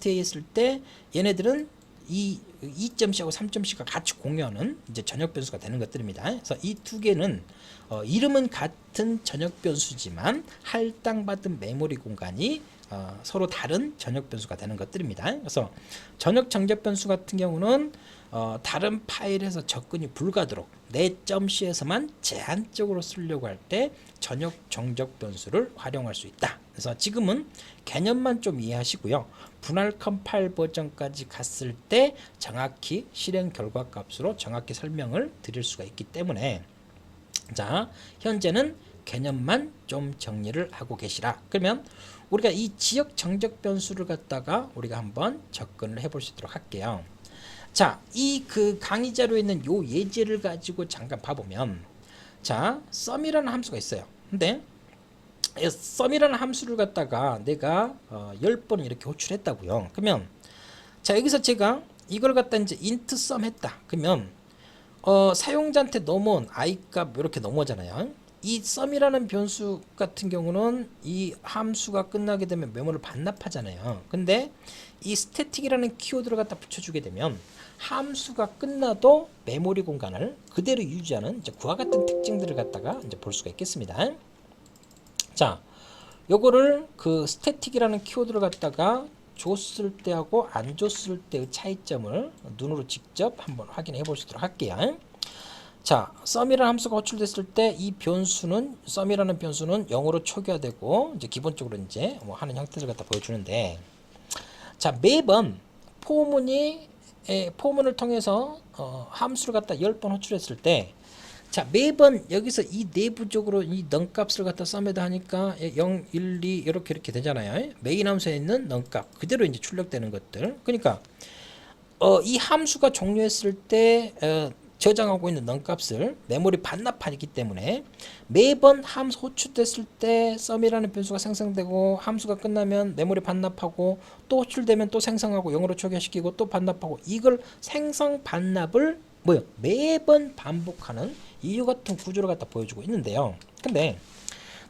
a 했을 때 얘네들은 이 2.c하고 3.c가 같이 공유하는 이제 전역 변수가 되는 것들입니다. 그래서 이 두 개는 이름은 같은 전역 변수지만 할당받은 메모리 공간이 서로 다른 전역 변수가 되는 것들입니다. 그래서 전역 정적 변수 같은 경우는 다른 파일에서 접근이 불가하도록 내 .c에서만 제한적으로 쓰려고 할 때 전역 정적 변수를 활용할 수 있다. 그래서 지금은 개념만 좀 이해하시고요. 분할 컴파일 버전까지 갔을 때 정확히 실행 결과 값으로 정확히 설명을 드릴 수가 있기 때문에 자, 현재는 개념만 좀 정리를 하고 계시라. 그러면 우리가 이 지역 정적 변수를 갖다가 우리가 한번 접근을 해볼 수 있도록 할게요. 자, 이 그 강의 자료에 있는 요 예제를 가지고 잠깐 봐보면, 자, sum이라는 함수가 있어요. 근데 sum이라는 함수를 갖다가 내가 10번 이렇게 호출했다고요. 그러면 자, 여기서 제가 이걸 갖다 이제 int sum 했다. 그러면 사용자한테 넘어온 i 값 이렇게 넘어오잖아요. 이 sum이라는 변수 같은 경우는 이 함수가 끝나게 되면 메모를 반납하잖아요. 근데 이 static이라는 키워드를 갖다 붙여주게 되면 함수가 끝나도 메모리 공간을 그대로 유지하는 이제 그와 같은 특징들을 갖다가 이제 볼 수가 있겠습니다. 자, 요거를 그 static이라는 키워드를 갖다가 줬을 때하고 안 줬을 때의 차이점을 눈으로 직접 한번 확인해 볼 수 있도록 할게요. 자, sum이라는 함수가 호출됐을 때 이 변수는 sum이라는 변수는 0으로 초기화되고 이제 기본적으로 이제 뭐 하는 형태를 갖다 보여주는데, 자, 매번 포문을 통해서 함수를 갖다 10번 호출했을 때, 자, 매번 여기서 이 내부적으로 이 넘값을 갖다 sum에다 하니까 0, 1, 2 이렇게 되잖아요. 메인 함수에 있는 넘값 그대로 이제 출력되는 것들. 그러니까 이 함수가 종료했을 때 저장하고 있는 넘값을 메모리 반납하기 때문에 매번 함수 호출됐을 때 sum이라는 변수가 생성되고 함수가 끝나면 메모리 반납하고 또 호출되면 또 생성하고 0으로 초기화시키고 또 반납하고 이걸 생성 반납을 매번 반복하는 이와 같은 구조를 갖다 보여주고 있는데요. 근데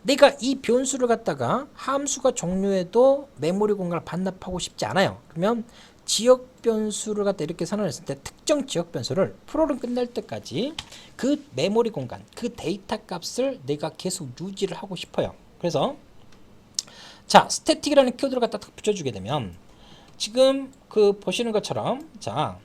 내가 이 변수를 갖다가 함수가 종료해도 메모리 공간을 반납하고 싶지 않아요. 그러면 지역 변수를 갖다 이렇게 선언했을 때 특정 지역 변수를 프로그램 끝날 때까지 그 메모리 공간, 그 데이터 값을 내가 계속 유지를 하고 싶어요. 그래서 자, static이라는 키워드를 갖다 딱 붙여주게 되면 지금 그 보시는 것처럼 자,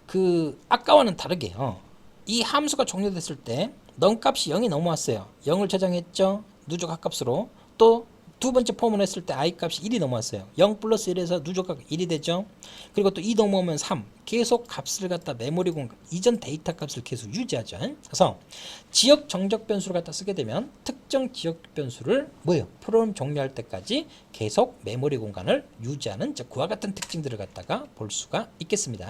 그 아까와는 다르게요. 이 함수가 종료됐을 때 넘값이 0이 넘어왔어요. 0을 저장했죠. 누적 합값으로. 또 두 번째 포문을 했을 때 i 값이 1이 넘어왔어요. 0 플러스 1에서 누적 합 1이 되죠. 그리고 또 2 넘어오면 3. 계속 값을 갖다 메모리 공간, 이전 데이터 값을 계속 유지하죠. 그래서 지역 정적 변수를 갖다 쓰게 되면 특정 지역 변수를 프로그램 종료할 때까지 계속 메모리 공간을 유지하는 그와 같은 특징들을 갖다가 볼 수가 있겠습니다.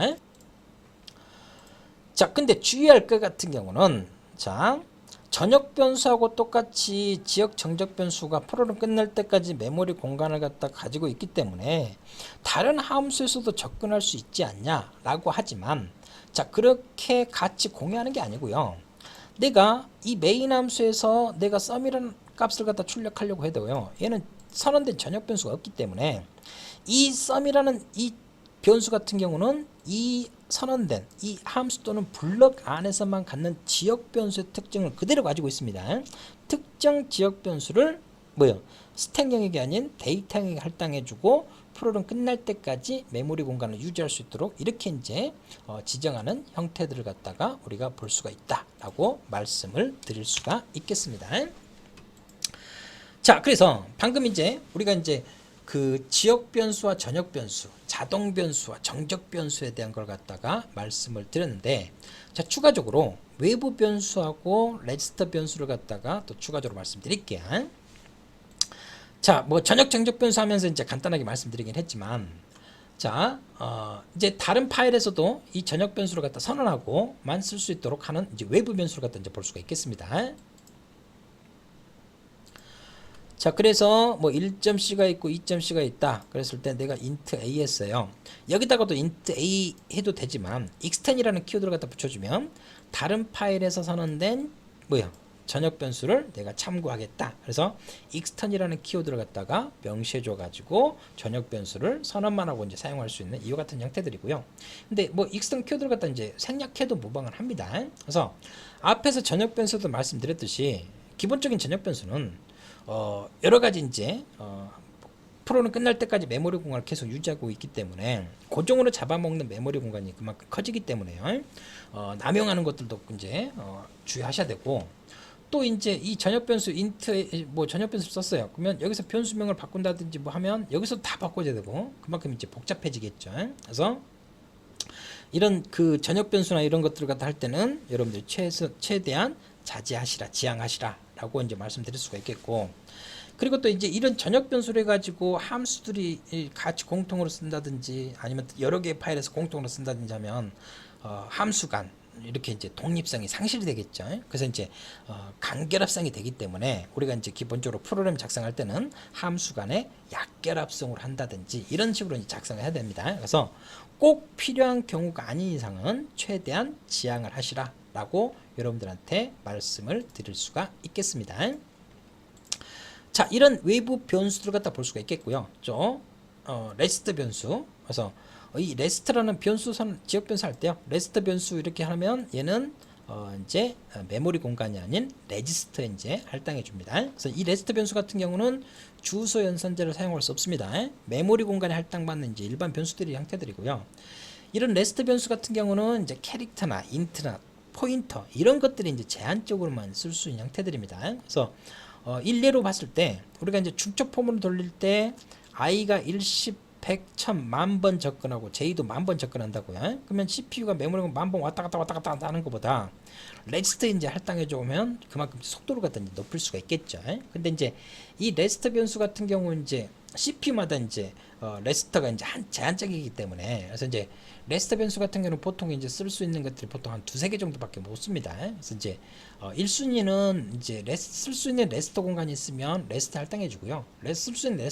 자, 근데 주의할 것 같은 경우는 자, 전역 변수하고 똑같이 지역 정적 변수가 프로그램 끝날 때까지 메모리 공간을 갖다 가지고 있기 때문에 다른 함수에서도 접근할 수 있지 않냐라고 하지만 자, 그렇게 같이 공유하는 게 아니고요. 내가 이 메인 함수에서 내가 sum이라는 값을 갖다 출력하려고 해도요. 얘는 선언된 전역 변수가 없기 때문에 이 sum이라는 이 변수 같은 경우는 이 선언된 이 함수 또는 블럭 안에서만 갖는 지역 변수의 특징을 그대로 가지고 있습니다. 특정 지역 변수를 스택 영역이 아닌 데이터 영역에 할당해주고 프로그램 끝날 때까지 메모리 공간을 유지할 수 있도록 이렇게 이제 지정하는 형태들을 갖다가 우리가 볼 수가 있다라고 말씀을 드릴 수가 있겠습니다. 자, 그래서 방금 이제 우리가 이제 그 지역 변수와 전역 변수, 자동 변수와 정적 변수에 대한 걸 갖다가 말씀을 드렸는데, 자, 추가적으로 외부 변수하고 레지스터 변수를 갖다가 또 추가적으로 말씀드릴게요. 자, 뭐 전역 정적 변수 하면서 이제 간단하게 말씀드리긴 했지만, 자, 이제 다른 파일에서도 이 전역 변수를 갖다 선언하고만 쓸 수 있도록 하는 이제 외부 변수를 갖다 이제 볼 수가 있겠습니다. 자, 그래서 뭐 1.c가 있고 2.c가 있다. 그랬을 때 내가 int a 했어요. 여기다가도 int a 해도 되지만 extend이라는 키워드를 갖다 붙여주면 다른 파일에서 선언된 뭐야? 전역 변수를 내가 참고하겠다. 그래서 extend이라는 키워드를 갖다가 명시해줘 가지고 전역 변수를 선언만 하고 이제 사용할 수 있는 이와 같은 형태들이고요. 근데 뭐 extend 키워드를 갖다 이제 생략해도 무방을 합니다. 그래서 앞에서 전역 변수도 말씀드렸듯이 기본적인 전역 변수는 여러 가지 이제 프로는 끝날 때까지 메모리 공간을 계속 유지하고 있기 때문에 고정으로 잡아먹는 메모리 공간이 그만큼 커지기 때문에요. 남용하는 것들도 이제 주의하셔야 되고, 또 이제 이 전역 변수 int 뭐 전역 변수를 썼어요. 그러면 여기서 변수명을 바꾼다든지 뭐 하면 여기서 다 바꿔줘야 되고 그만큼 이제 복잡해지겠죠. 그래서 이런 그 전역 변수나 이런 것들을 갖다 할 때는 여러분들 최대한 자제하시라, 지양하시라라고 이제 말씀드릴 수가 있겠고, 그리고 또 이제 이런 전역 변수를 해가지고 함수들이 같이 공통으로 쓴다든지 아니면 여러 개의 파일에서 공통으로 쓴다든지 하면 함수 간 이렇게 이제 독립성이 상실이 되겠죠. 그래서 이제 간결합성이 되기 때문에 우리가 이제 기본적으로 프로그램 작성할 때는 함수 간의 약결합성으로 한다든지 이런 식으로 이제 작성을 해야 됩니다. 그래서 꼭 필요한 경우가 아닌 이상은 최대한 지양을 하시라라고 여러분들한테 말씀을 드릴 수가 있겠습니다. 자, 이런 외부 변수들을 갖다 볼 수가 있겠고요. 레스트 변수. 그래서 이 레스트라는 변수선 지역 변수 할 때요. 레스트 변수 이렇게 하면 얘는 이제 메모리 공간이 아닌 레지스터에 이제 할당해 줍니다. 그래서 이 레스트 변수 같은 경우는 주소 연산제를 사용할 수 없습니다. 메모리 공간에 할당받는 이제 일반 변수들이 형태들이고요. 이런 레스트 변수 같은 경우는 이제 캐릭터나 인트나 포인터 이런 것들이 이제 제한적으로만 쓸 수 있는 형태들입니다. 그래서 일례로 봤을 때 우리가 이제 중첩 폼으로 돌릴 때 i가 1, 10, 100, 1000, 10,000번 접근하고 j도 10,000번 접근한다고요. 그러면 CPU가 메모리가 10,000번 왔다 갔다 하는 것보다 레스트 이제 할당해 주면 그만큼 속도를 갖다 이제 높일 수가 있겠죠. 근데 이제 이 레스트 변수 같은 경우는 이제 CPU마다 이제 레스터가 이제 제한적이기 때문에, 그래서 이제 레스터 변수 같은 경우는 보통 이제 쓸 수 있는 것들이 보통 한 두세 개 정도밖에 못 씁니다. 그래서 이제 1순위는 이제 쓸 수 있는 레스터 공간이 있으면 레스터 할당해 주고요. 쓸 수 있는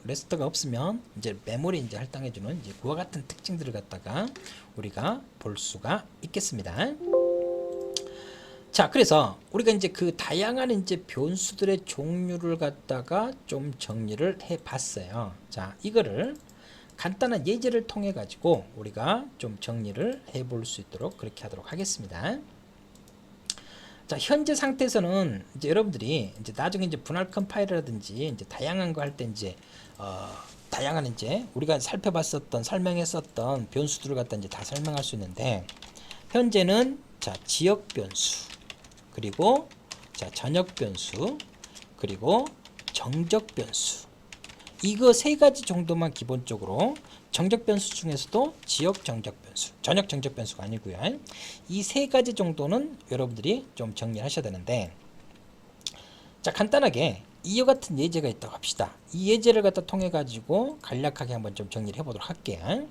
레스터가 없으면 이제 메모리 이제 할당해 주는 이제 그와 같은 특징들을 갖다가 우리가 볼 수가 있겠습니다. 자, 그래서 우리가 이제 그 다양한 이제 변수들의 종류를 갖다가 좀 정리를 해 봤어요. 자, 이거를 간단한 예제를 통해 가지고 우리가 좀 정리를 해 볼 수 있도록 그렇게 하도록 하겠습니다. 자, 현재 상태에서는 이제 여러분들이 이제 나중에 이제 분할 컴파일이라든지 이제 다양한 거 할 때 이제 다양한 이제 우리가 설명했었던 변수들을 갖다 이제 다 설명할 수 있는데, 현재는 자, 지역 변수, 그리고 자, 전역 변수, 그리고 정적 변수, 이거 세 가지 정도만 기본적으로, 정적 변수 중에서도 지역 정적 변수, 전역 정적 변수가 아니고요. 이 세 가지 정도는 여러분들이 좀 정리하셔야 되는데, 자, 간단하게 이와 같은 예제가 있다고 합시다. 이 예제를 갖다 통해 가지고 간략하게 한번 좀 정리를 해보도록 할게요.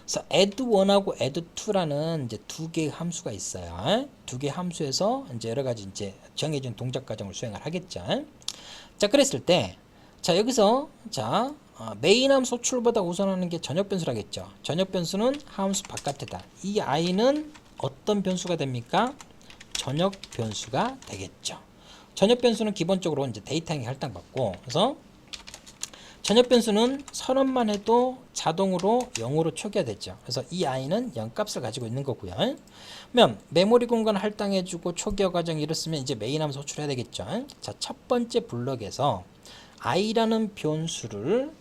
그래서 add1하고 add2라는 이제 두 개의 함수가 있어요. 두 개의 함수에서 이제 여러 가지 이제 정해진 동작 과정을 수행을 하겠죠. 자, 그랬을 때, 자, 여기서 자, 메인 함수 소출보다 우선하는 게 전역 변수라겠죠. 전역 변수는 함수 바깥에다. 이 i는 어떤 변수가 됩니까? 전역 변수가 되겠죠. 전역 변수는 기본적으로 이제 데이터행위 할당받고, 그래서 전역 변수는 선언만 해도 자동으로 0으로 초기화됐죠. 그래서 이 i는 0값을 가지고 있는 거고요. 그러면 메모리 공간 할당해주고 초기화 과정이 이렇으면 이제 메인 함수 호출해야 되겠죠. 자, 첫 번째 블럭에서 i라는 변수를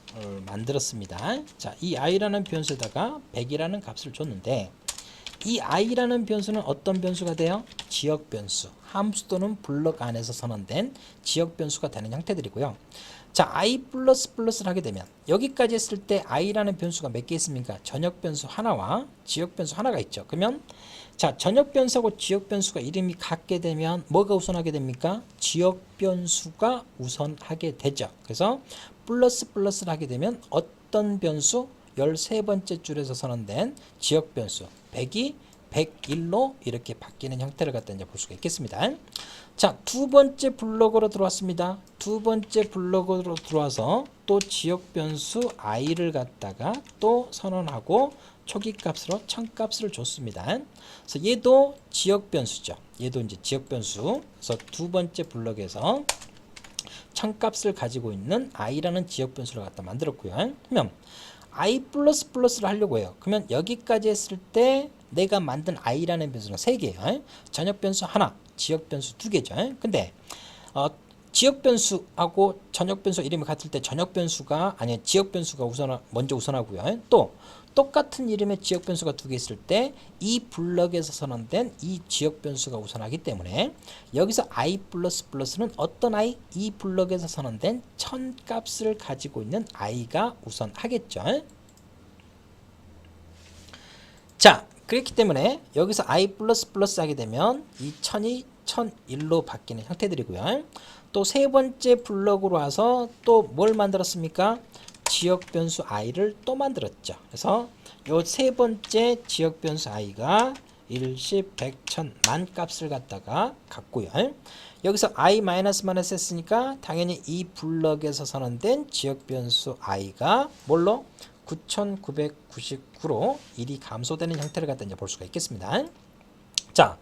만들었습니다. 자, 이 i라는 변수에다가 100이라는 값을 줬는데, 이 i라는 변수는 어떤 변수가 돼요? 지역 변수, 함수 또는 블럭 안에서 선언된 지역 변수가 되는 형태들이고요. 자, i++를 하게 되면 여기까지 했을 때 i라는 변수가 몇 개 있습니까? 전역 변수 하나와 지역 변수 하나가 있죠. 그러면 자, 전역 변수하고 지역 변수가 이름이 같게 되면 뭐가 우선하게 됩니까? 지역 변수가 우선하게 되죠. 그래서 플러스를 하게 되면 어떤 변수? 13번째 줄에서 선언된 지역 변수 100이 101로 이렇게 바뀌는 형태를 갖다 이제 볼 수가 있겠습니다. 자, 두 번째 블록으로 들어왔습니다. 두 번째 블록으로 들어와서 또 지역 변수 i를 갖다가 또 선언하고 초기 값으로 1000값을 줬습니다. 그래서 얘도 지역 변수죠. 얘도 이제 지역 변수. 그래서 두 번째 블록에서 1000값을 가지고 있는 i라는 지역 변수를 갖다 만들었고요. 그러면 i 플러스를 하려고 해요. 그러면 여기까지 했을 때 내가 만든 i라는 변수는 3개예요. 전역 변수 하나, 지역 변수 2개죠. 근데 지역 변수하고 전역 변수 이름이 같을 때 전역 변수가 아니 지역 변수가 먼저 우선하고요. 또 똑같은 이름의 지역 변수가 2개 있을 때 이 블럭에서 선언된 이 지역 변수가 우선하기 때문에 여기서 i 플러스는 어떤 i? 이 블럭에서 선언된 1000값을 가지고 있는 i가 우선하겠죠. 자, 그렇기 때문에 여기서 i 플러스 하게 되면 이 1000이 1001로 바뀌는 형태들이고요. 또 세 번째 블럭으로 와서 또 뭘 만들었습니까? 지역 변수 i를 또 만들었죠. 그래서 요 세 번째 지역 변수 i가 1, 10, 100, 1000, 만 값을 갖다가 갖고요. 여기서 i 마이너스 했으니까 당연히 이 블럭에서 선언된 지역 변수 i가 뭘로? 9999로 1이 감소되는 형태를 갖다 이제 볼 수가 있겠습니다. 자,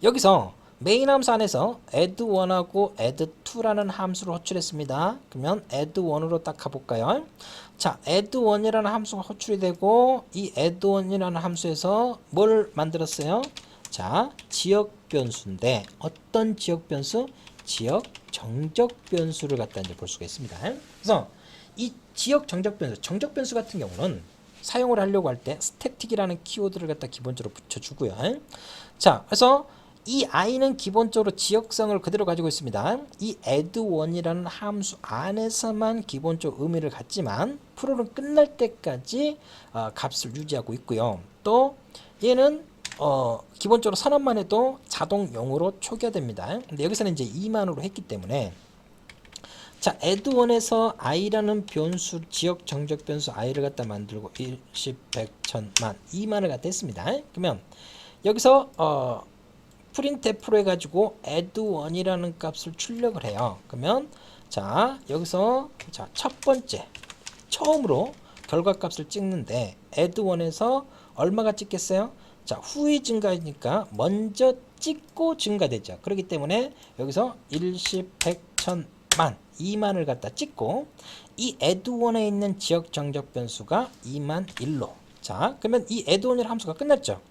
여기서 메인 함수 안에서 add1하고 add2라는 함수를 호출했습니다. 그러면 add1으로 딱 가볼까요? 자, add1이라는 함수가 호출이 되고 이 add1이라는 함수에서 뭘 만들었어요? 자, 지역 변수인데 어떤 지역 변수? 지역 정적 변수를 갖다 이제 볼 수가 있습니다. 그래서 이 지역 정적 변수 같은 경우는 사용을 하려고 할 때 스태틱이라는 키워드를 갖다 기본적으로 붙여주고요. 자, 그래서 이 i는 기본적으로 지역성을 그대로 가지고 있습니다. 이 add1이라는 함수 안에서만 기본적으로 의미를 갖지만 프로그램 끝날 때까지 값을 유지하고 있고요. 또 얘는 기본적으로 선언만 해도 자동용으로 초기화됩니다. 근데 여기서는 이제 2만으로 했기 때문에 자, add1에서 i라는 변수, 지역 정적 변수 i를 갖다 만들고 1, 10, 100, 1000, 만, 2만을 갖다 했습니다. 그러면 여기서 printf로 해가지고 add1이라는 값을 출력을 해요. 그러면 자, 여기서 자, 첫 번째 처음으로 결과값을 찍는데 add1에서 얼마가 찍겠어요? 자, 후이 증가니까 먼저 찍고 증가되죠. 그렇기 때문에 여기서 1, 10, 100, 1000, 만 2만을 갖다 찍고 이 add1에 있는 지역 정적 변수가 2만 1로 자, 그러면 이 add1이라는 함수가 끝났죠.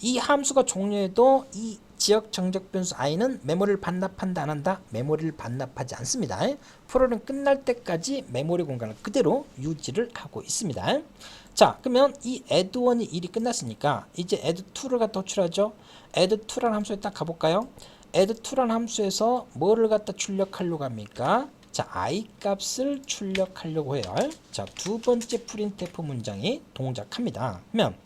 이 함수가 종료해도 이 지역 정적 변수 i는 메모리를 반납한다 안 한다? 메모리를 반납하지 않습니다. 프로그램 끝날 때까지 메모리 공간을 그대로 유지를 하고 있습니다. 자, 그러면 이 add1이 일이 끝났으니까 이제 add2를 갖다 호출하죠. add2라는 함수에 딱 가볼까요? add2라는 함수에서 뭐를 갖다 출력하려고 합니까? 자, i 값을 출력하려고 해요. 자, 두 번째 printf 문장이 동작합니다. 그러면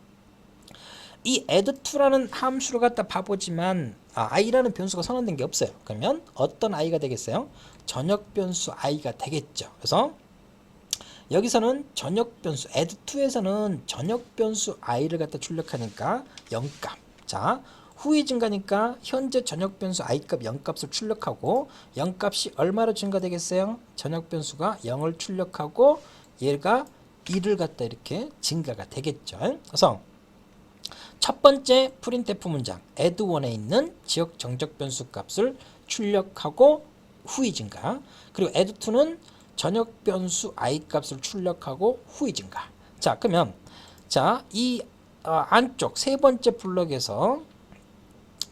이 add2라는 함수를 갖다 봐보지만 i라는 변수가 선언된 게 없어요. 그러면 어떤 i가 되겠어요? 전역 변수 i가 되겠죠. 그래서 여기서는 전역 변수 add2에서는 전역 변수 i를 갖다 출력하니까 0값. 자, 후이 증가니까 현재 전역 변수 i값 0값을 출력하고 0값이 얼마로 증가되겠어요? 전역 변수가 0을 출력하고 얘가 1을 갖다 이렇게 증가가 되겠죠. 그래서 첫 번째 printf 문장 add1에 있는 지역 정적 변수 값을 출력하고 후이 증가. 그리고 add2는 전역 변수 i 값을 출력하고 후이 증가. 자, 그러면 자, 이 안쪽 세 번째 블럭에서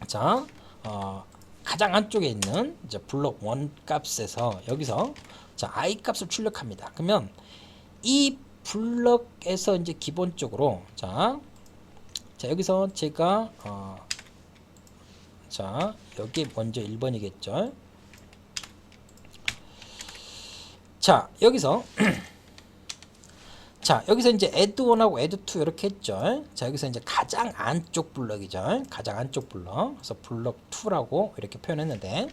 자, 가장 안쪽에 있는 이제 블록 1 값에서 여기서 자, i 값을 출력합니다. 그러면 이 블럭에서 이제 기본적으로 자, 여기서 제가 자, 여기 먼저 1번이겠죠. 자, 여기서 자, 여기서 이제 add1하고 add2 이렇게 했죠. 자, 여기서 이제 가장 안쪽 블럭이죠. 가장 안쪽 블럭. 그래서 블럭 2라고 이렇게 표현했는데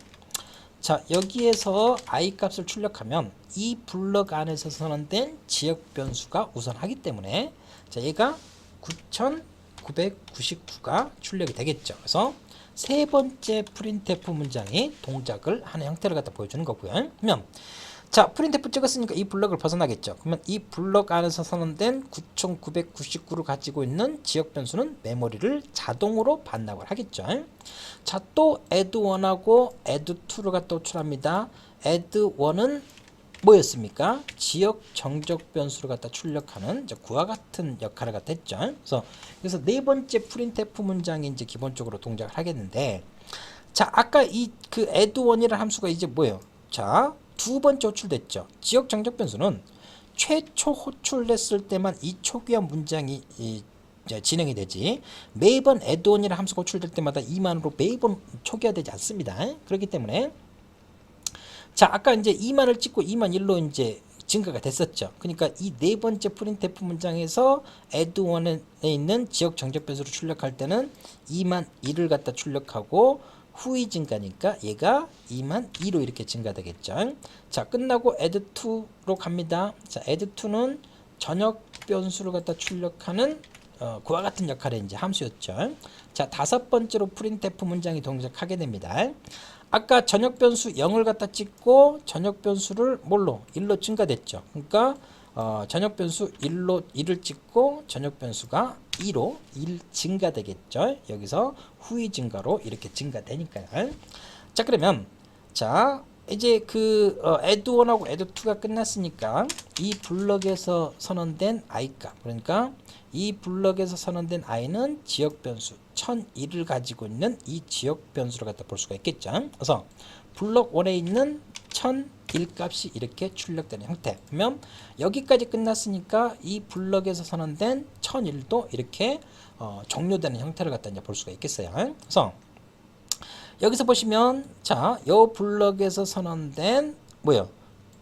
자, 여기에서 i 값을 출력하면 이 블럭 안에서 선언된 지역 변수가 우선하기 때문에 자, 얘가 9999가 출력이 되겠죠. 그래서 세 번째 printf 문장이 동작을 하는 형태를 갖다 보여주는 거고요. 그러면 자, printf 찍었으니까 이 블럭을 벗어나겠죠. 그러면 이 블럭 안에서 선언된 9999를 가지고 있는 지역 변수는 메모리를 자동으로 반납을 하겠죠. 자, 또 add1하고 add2를 갖다 호출합니다. add1은 뭐였습니까? 지역 정적 변수를 갖다 출력하는 이제 그와 같은 역할을 갖다 했죠. 그래서 네 번째 printf 문장이 이제 기본적으로 동작을 하겠는데, 자, 아까 이 그 add1이라는 함수가 이제 뭐예요? 자, 두 번째 호출됐죠. 지역 정적 변수는 최초 호출됐을 때만 이 초기화 문장이 진행이 되지, 매번 add1이라는 함수가 호출될 때마다 이만으로 매번 초기화되지 않습니다. 그렇기 때문에 자, 아까 이제 2만을 찍고 2만 1로 이제 증가가 됐었죠. 그러니까 이 네 번째 printf 문장에서 add1에 있는 지역 정적 변수를 출력할 때는 2만 1을 갖다 출력하고 후이 증가니까 얘가 2만 2로 이렇게 증가되겠죠. 자, 끝나고 add2로 갑니다. 자, add2는 전역 변수를 갖다 출력하는 그와 같은 역할의 이제 함수였죠. 자, 다섯 번째로 printf 문장이 동작하게 됩니다. 아까 전역 변수 0을 갖다 찍고 전역 변수를 뭘로? 1로 증가됐죠. 그러니까 전역 변수 1을 찍고 전역 변수가 2로 1 증가되겠죠. 여기서 후이 증가로 이렇게 증가되니까요. 자, 그러면 자, 이제 그 add1하고 add2가 끝났으니까 이 블럭에서 선언된 i 값, 그러니까 이 블럭에서 선언된 i는 지역 변수 1001을 가지고 있는 이 지역 변수를 갖다 볼 수가 있겠죠. 그래서 블럭 1에 있는 1001 값이 이렇게 출력되는 형태. 그러면 여기까지 끝났으니까 이 블럭에서 선언된 1001도 이렇게 종료되는 형태를 갖다 이제 볼 수가 있겠어요. 그래서 여기서 보시면 자, 요 블럭에서 선언된 뭐요?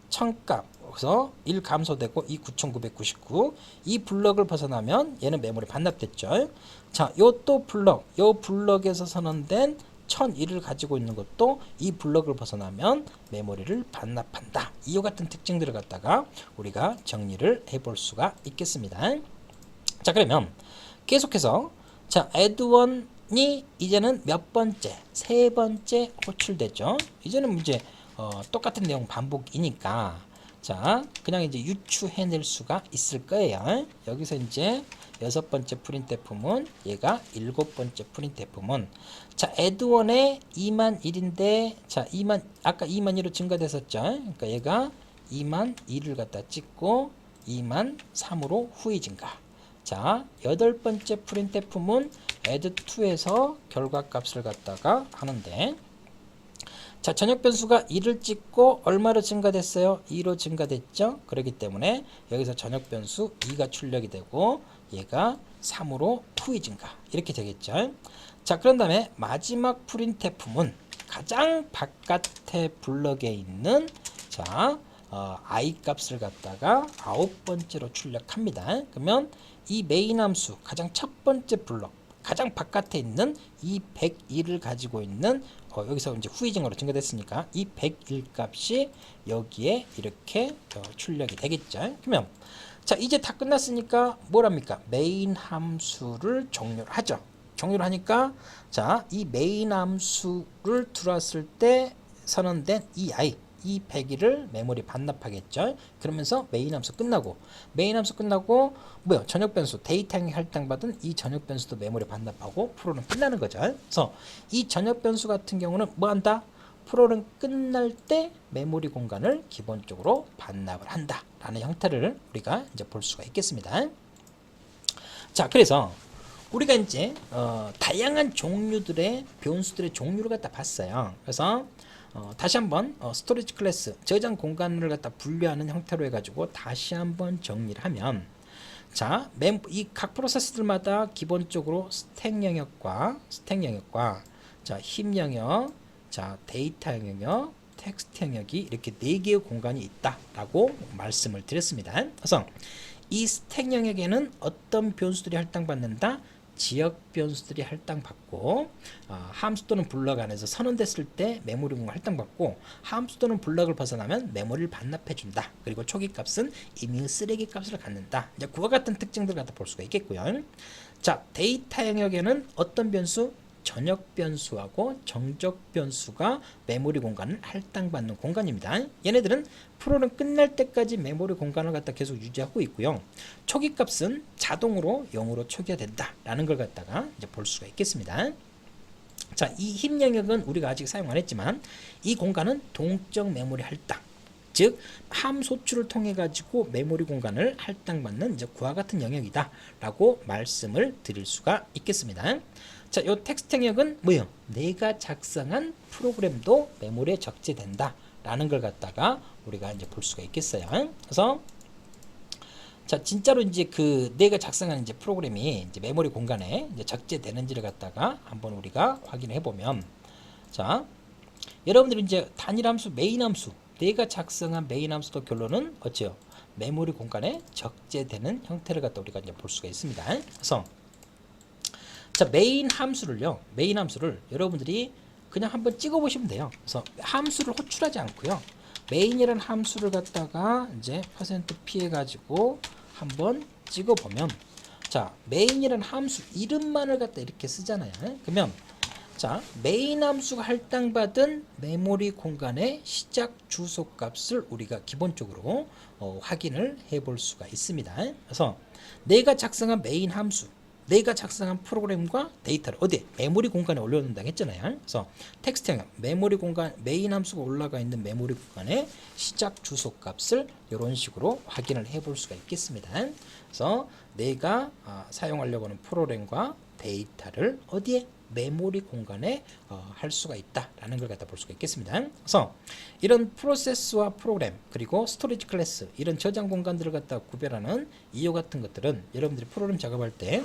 1000값. 그래서 1 감소되고 이 9999. 이 블럭을 벗어나면 얘는 메모리 반납됐죠. 자, 요 또 블럭. 요 블럭에서 선언된 1001을 가지고 있는 것도 이 블럭을 벗어나면 메모리를 반납한다. 이와 같은 특징들을 갖다가 우리가 정리를 해볼 수가 있겠습니다. 자, 그러면 계속해서 자, add1이 이제는 몇 번째? 세 번째 호출되죠. 이제는 이제 똑같은 내용 반복이니까 자, 그냥 이제 유추해낼 수가 있을 거예요. 여기서 이제 여섯 번째 printf문, 얘가 일곱 번째 printf문. 자, add1에 2만 1인데, 자, 아까 2만 1로 증가됐었죠. 그러니까 얘가 2만 2를 갖다 찍고 2만 3으로 후이 증가. 자, 여덟 번째 printf문 add2에서 결과값을 갖다가 하는데, 자, 전역 변수가 2를 찍고 얼마로 증가됐어요? 2로 증가됐죠? 그렇기 때문에 여기서 전역 변수 2가 출력이 되고 얘가 3으로 후이 증가 이렇게 되겠죠. 자, 그런 다음에 마지막 printf문 가장 바깥의 블럭에 있는 자, i 값을 갖다가 아홉 번째로 출력합니다. 그러면 이 메인 함수 가장 첫 번째 블럭 가장 바깥에 있는 이 101을 가지고 있는 여기서 이제 후이 증가로 증가됐으니까 이 101 값이 여기에 이렇게 출력이 되겠죠. 그러면 자, 이제 다 끝났으니까 뭐랍니까? 메인 함수를 종료를 하죠. 종료를 하니까 자, 이 메인 함수를 들어왔을 때 선언된 이 i 이 101을 메모리 반납하겠죠. 그러면서 메인 함수 끝나고 뭐요? 전역 변수 데이터 행위 할당받은 이 전역 변수도 메모리 반납하고 프로는 끝나는 거죠. 그래서 이 전역 변수 같은 경우는 뭐 한다? 프로는 끝날 때 메모리 공간을 기본적으로 반납을 한다 라는 형태를 우리가 이제 볼 수가 있겠습니다. 자, 그래서 우리가 이제 다양한 종류들의 변수들의 종류를 갖다 봤어요. 그래서 다시 한번 스토리지 클래스 저장 공간을 갖다 분류하는 형태로 해가지고 다시 한번 정리를 하면 자, 이 각 프로세스들마다 기본적으로 스택 영역과 자, 힙 영역, 자, 데이터 영역, 텍스트 영역이 이렇게 네 개의 공간이 있다라고 말씀을 드렸습니다. 그래서 이 스택 영역에는 어떤 변수들이 할당받는다? 지역 변수들이 할당받고 함수 또는 블럭 안에서 선언됐을 때 메모리 공간 할당받고 함수 또는 블럭을 벗어나면 메모리를 반납해준다. 그리고 초기 값은 이미 쓰레기 값을 갖는다. 이제 그와 같은 특징들을 갖다 볼 수가 있겠고요. 자, 데이터 영역에는 어떤 변수? 전역 변수하고 정적 변수가 메모리 공간을 할당받는 공간입니다. 얘네들은 프로그램 끝날 때까지 메모리 공간을 갖다 계속 유지하고 있고요. 초기 값은 자동으로 0으로 초기화 된다라는 걸 갖다가 이제 볼 수가 있겠습니다. 자, 이 힙 영역은 우리가 아직 사용 안 했지만 이 공간은 동적 메모리 할당, 즉 함 소출을 통해 가지고 메모리 공간을 할당받는 이제 그와 같은 영역이다라고 말씀을 드릴 수가 있겠습니다. 자, 요 텍스트 영역은 뭐예요? 내가 작성한 프로그램도 메모리에 적재된다라는 걸 갖다가 우리가 이제 볼 수가 있겠어요. 그래서 자, 진짜로 이제 그 내가 작성한 이제 프로그램이 이제 메모리 공간에 이제 적재되는지를 갖다가 한번 우리가 확인해 보면, 자, 여러분들이 이제 단일 함수, 메인 함수, 내가 작성한 메인 함수도 결론은 어째요? 메모리 공간에 적재되는 형태를 갖다 우리가 이제 볼 수가 있습니다. 그래서 자, 메인 함수를 여러분들이 그냥 한번 찍어 보시면 돼요. 그래서 함수를 호출하지 않고요. 메인이라는 함수를 갖다가 이제 %p 해 가지고 한번 찍어 보면, 자, 메인이라는 함수 이름만을 갖다 이렇게 쓰잖아요. 그러면 자, 메인 함수가 할당받은 메모리 공간의 시작 주소 값을 우리가 기본적으로 확인을 해 볼 수가 있습니다. 그래서 내가 작성한 메인 함수, 내가 작성한 프로그램과 데이터를 어디에? 메모리 공간에 올려놓는다고 했잖아요. 그래서 텍스트 영역, 메모리 공간, 메인 함수가 올라가 있는 메모리 공간의 시작 주소 값을 이런 식으로 확인을 해 볼 수가 있겠습니다. 그래서 내가 사용하려고 하는 프로그램과 데이터를 어디에? 메모리 공간에 할 수가 있다라는 걸 갖다 볼 수가 있겠습니다. 그래서 이런 프로세스와 프로그램 그리고 스토리지 클래스 이런 저장 공간들을 갖다 구별하는 이와 같은 것들은 여러분들이 프로그램 작업할 때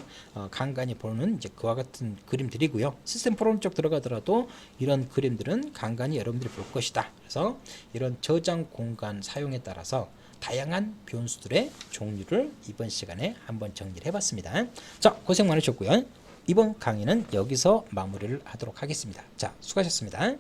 간간히 보는 이제 그와 같은 그림들이고요. 시스템 프로그램 쪽 들어가더라도 이런 그림들은 간간히 여러분들이 볼 것이다. 그래서 이런 저장 공간 사용에 따라서 다양한 변수들의 종류를 이번 시간에 한번 정리를 해봤습니다. 자, 고생 많으셨고요. 이번 강의는 여기서 마무리를 하도록 하겠습니다. 자, 수고하셨습니다.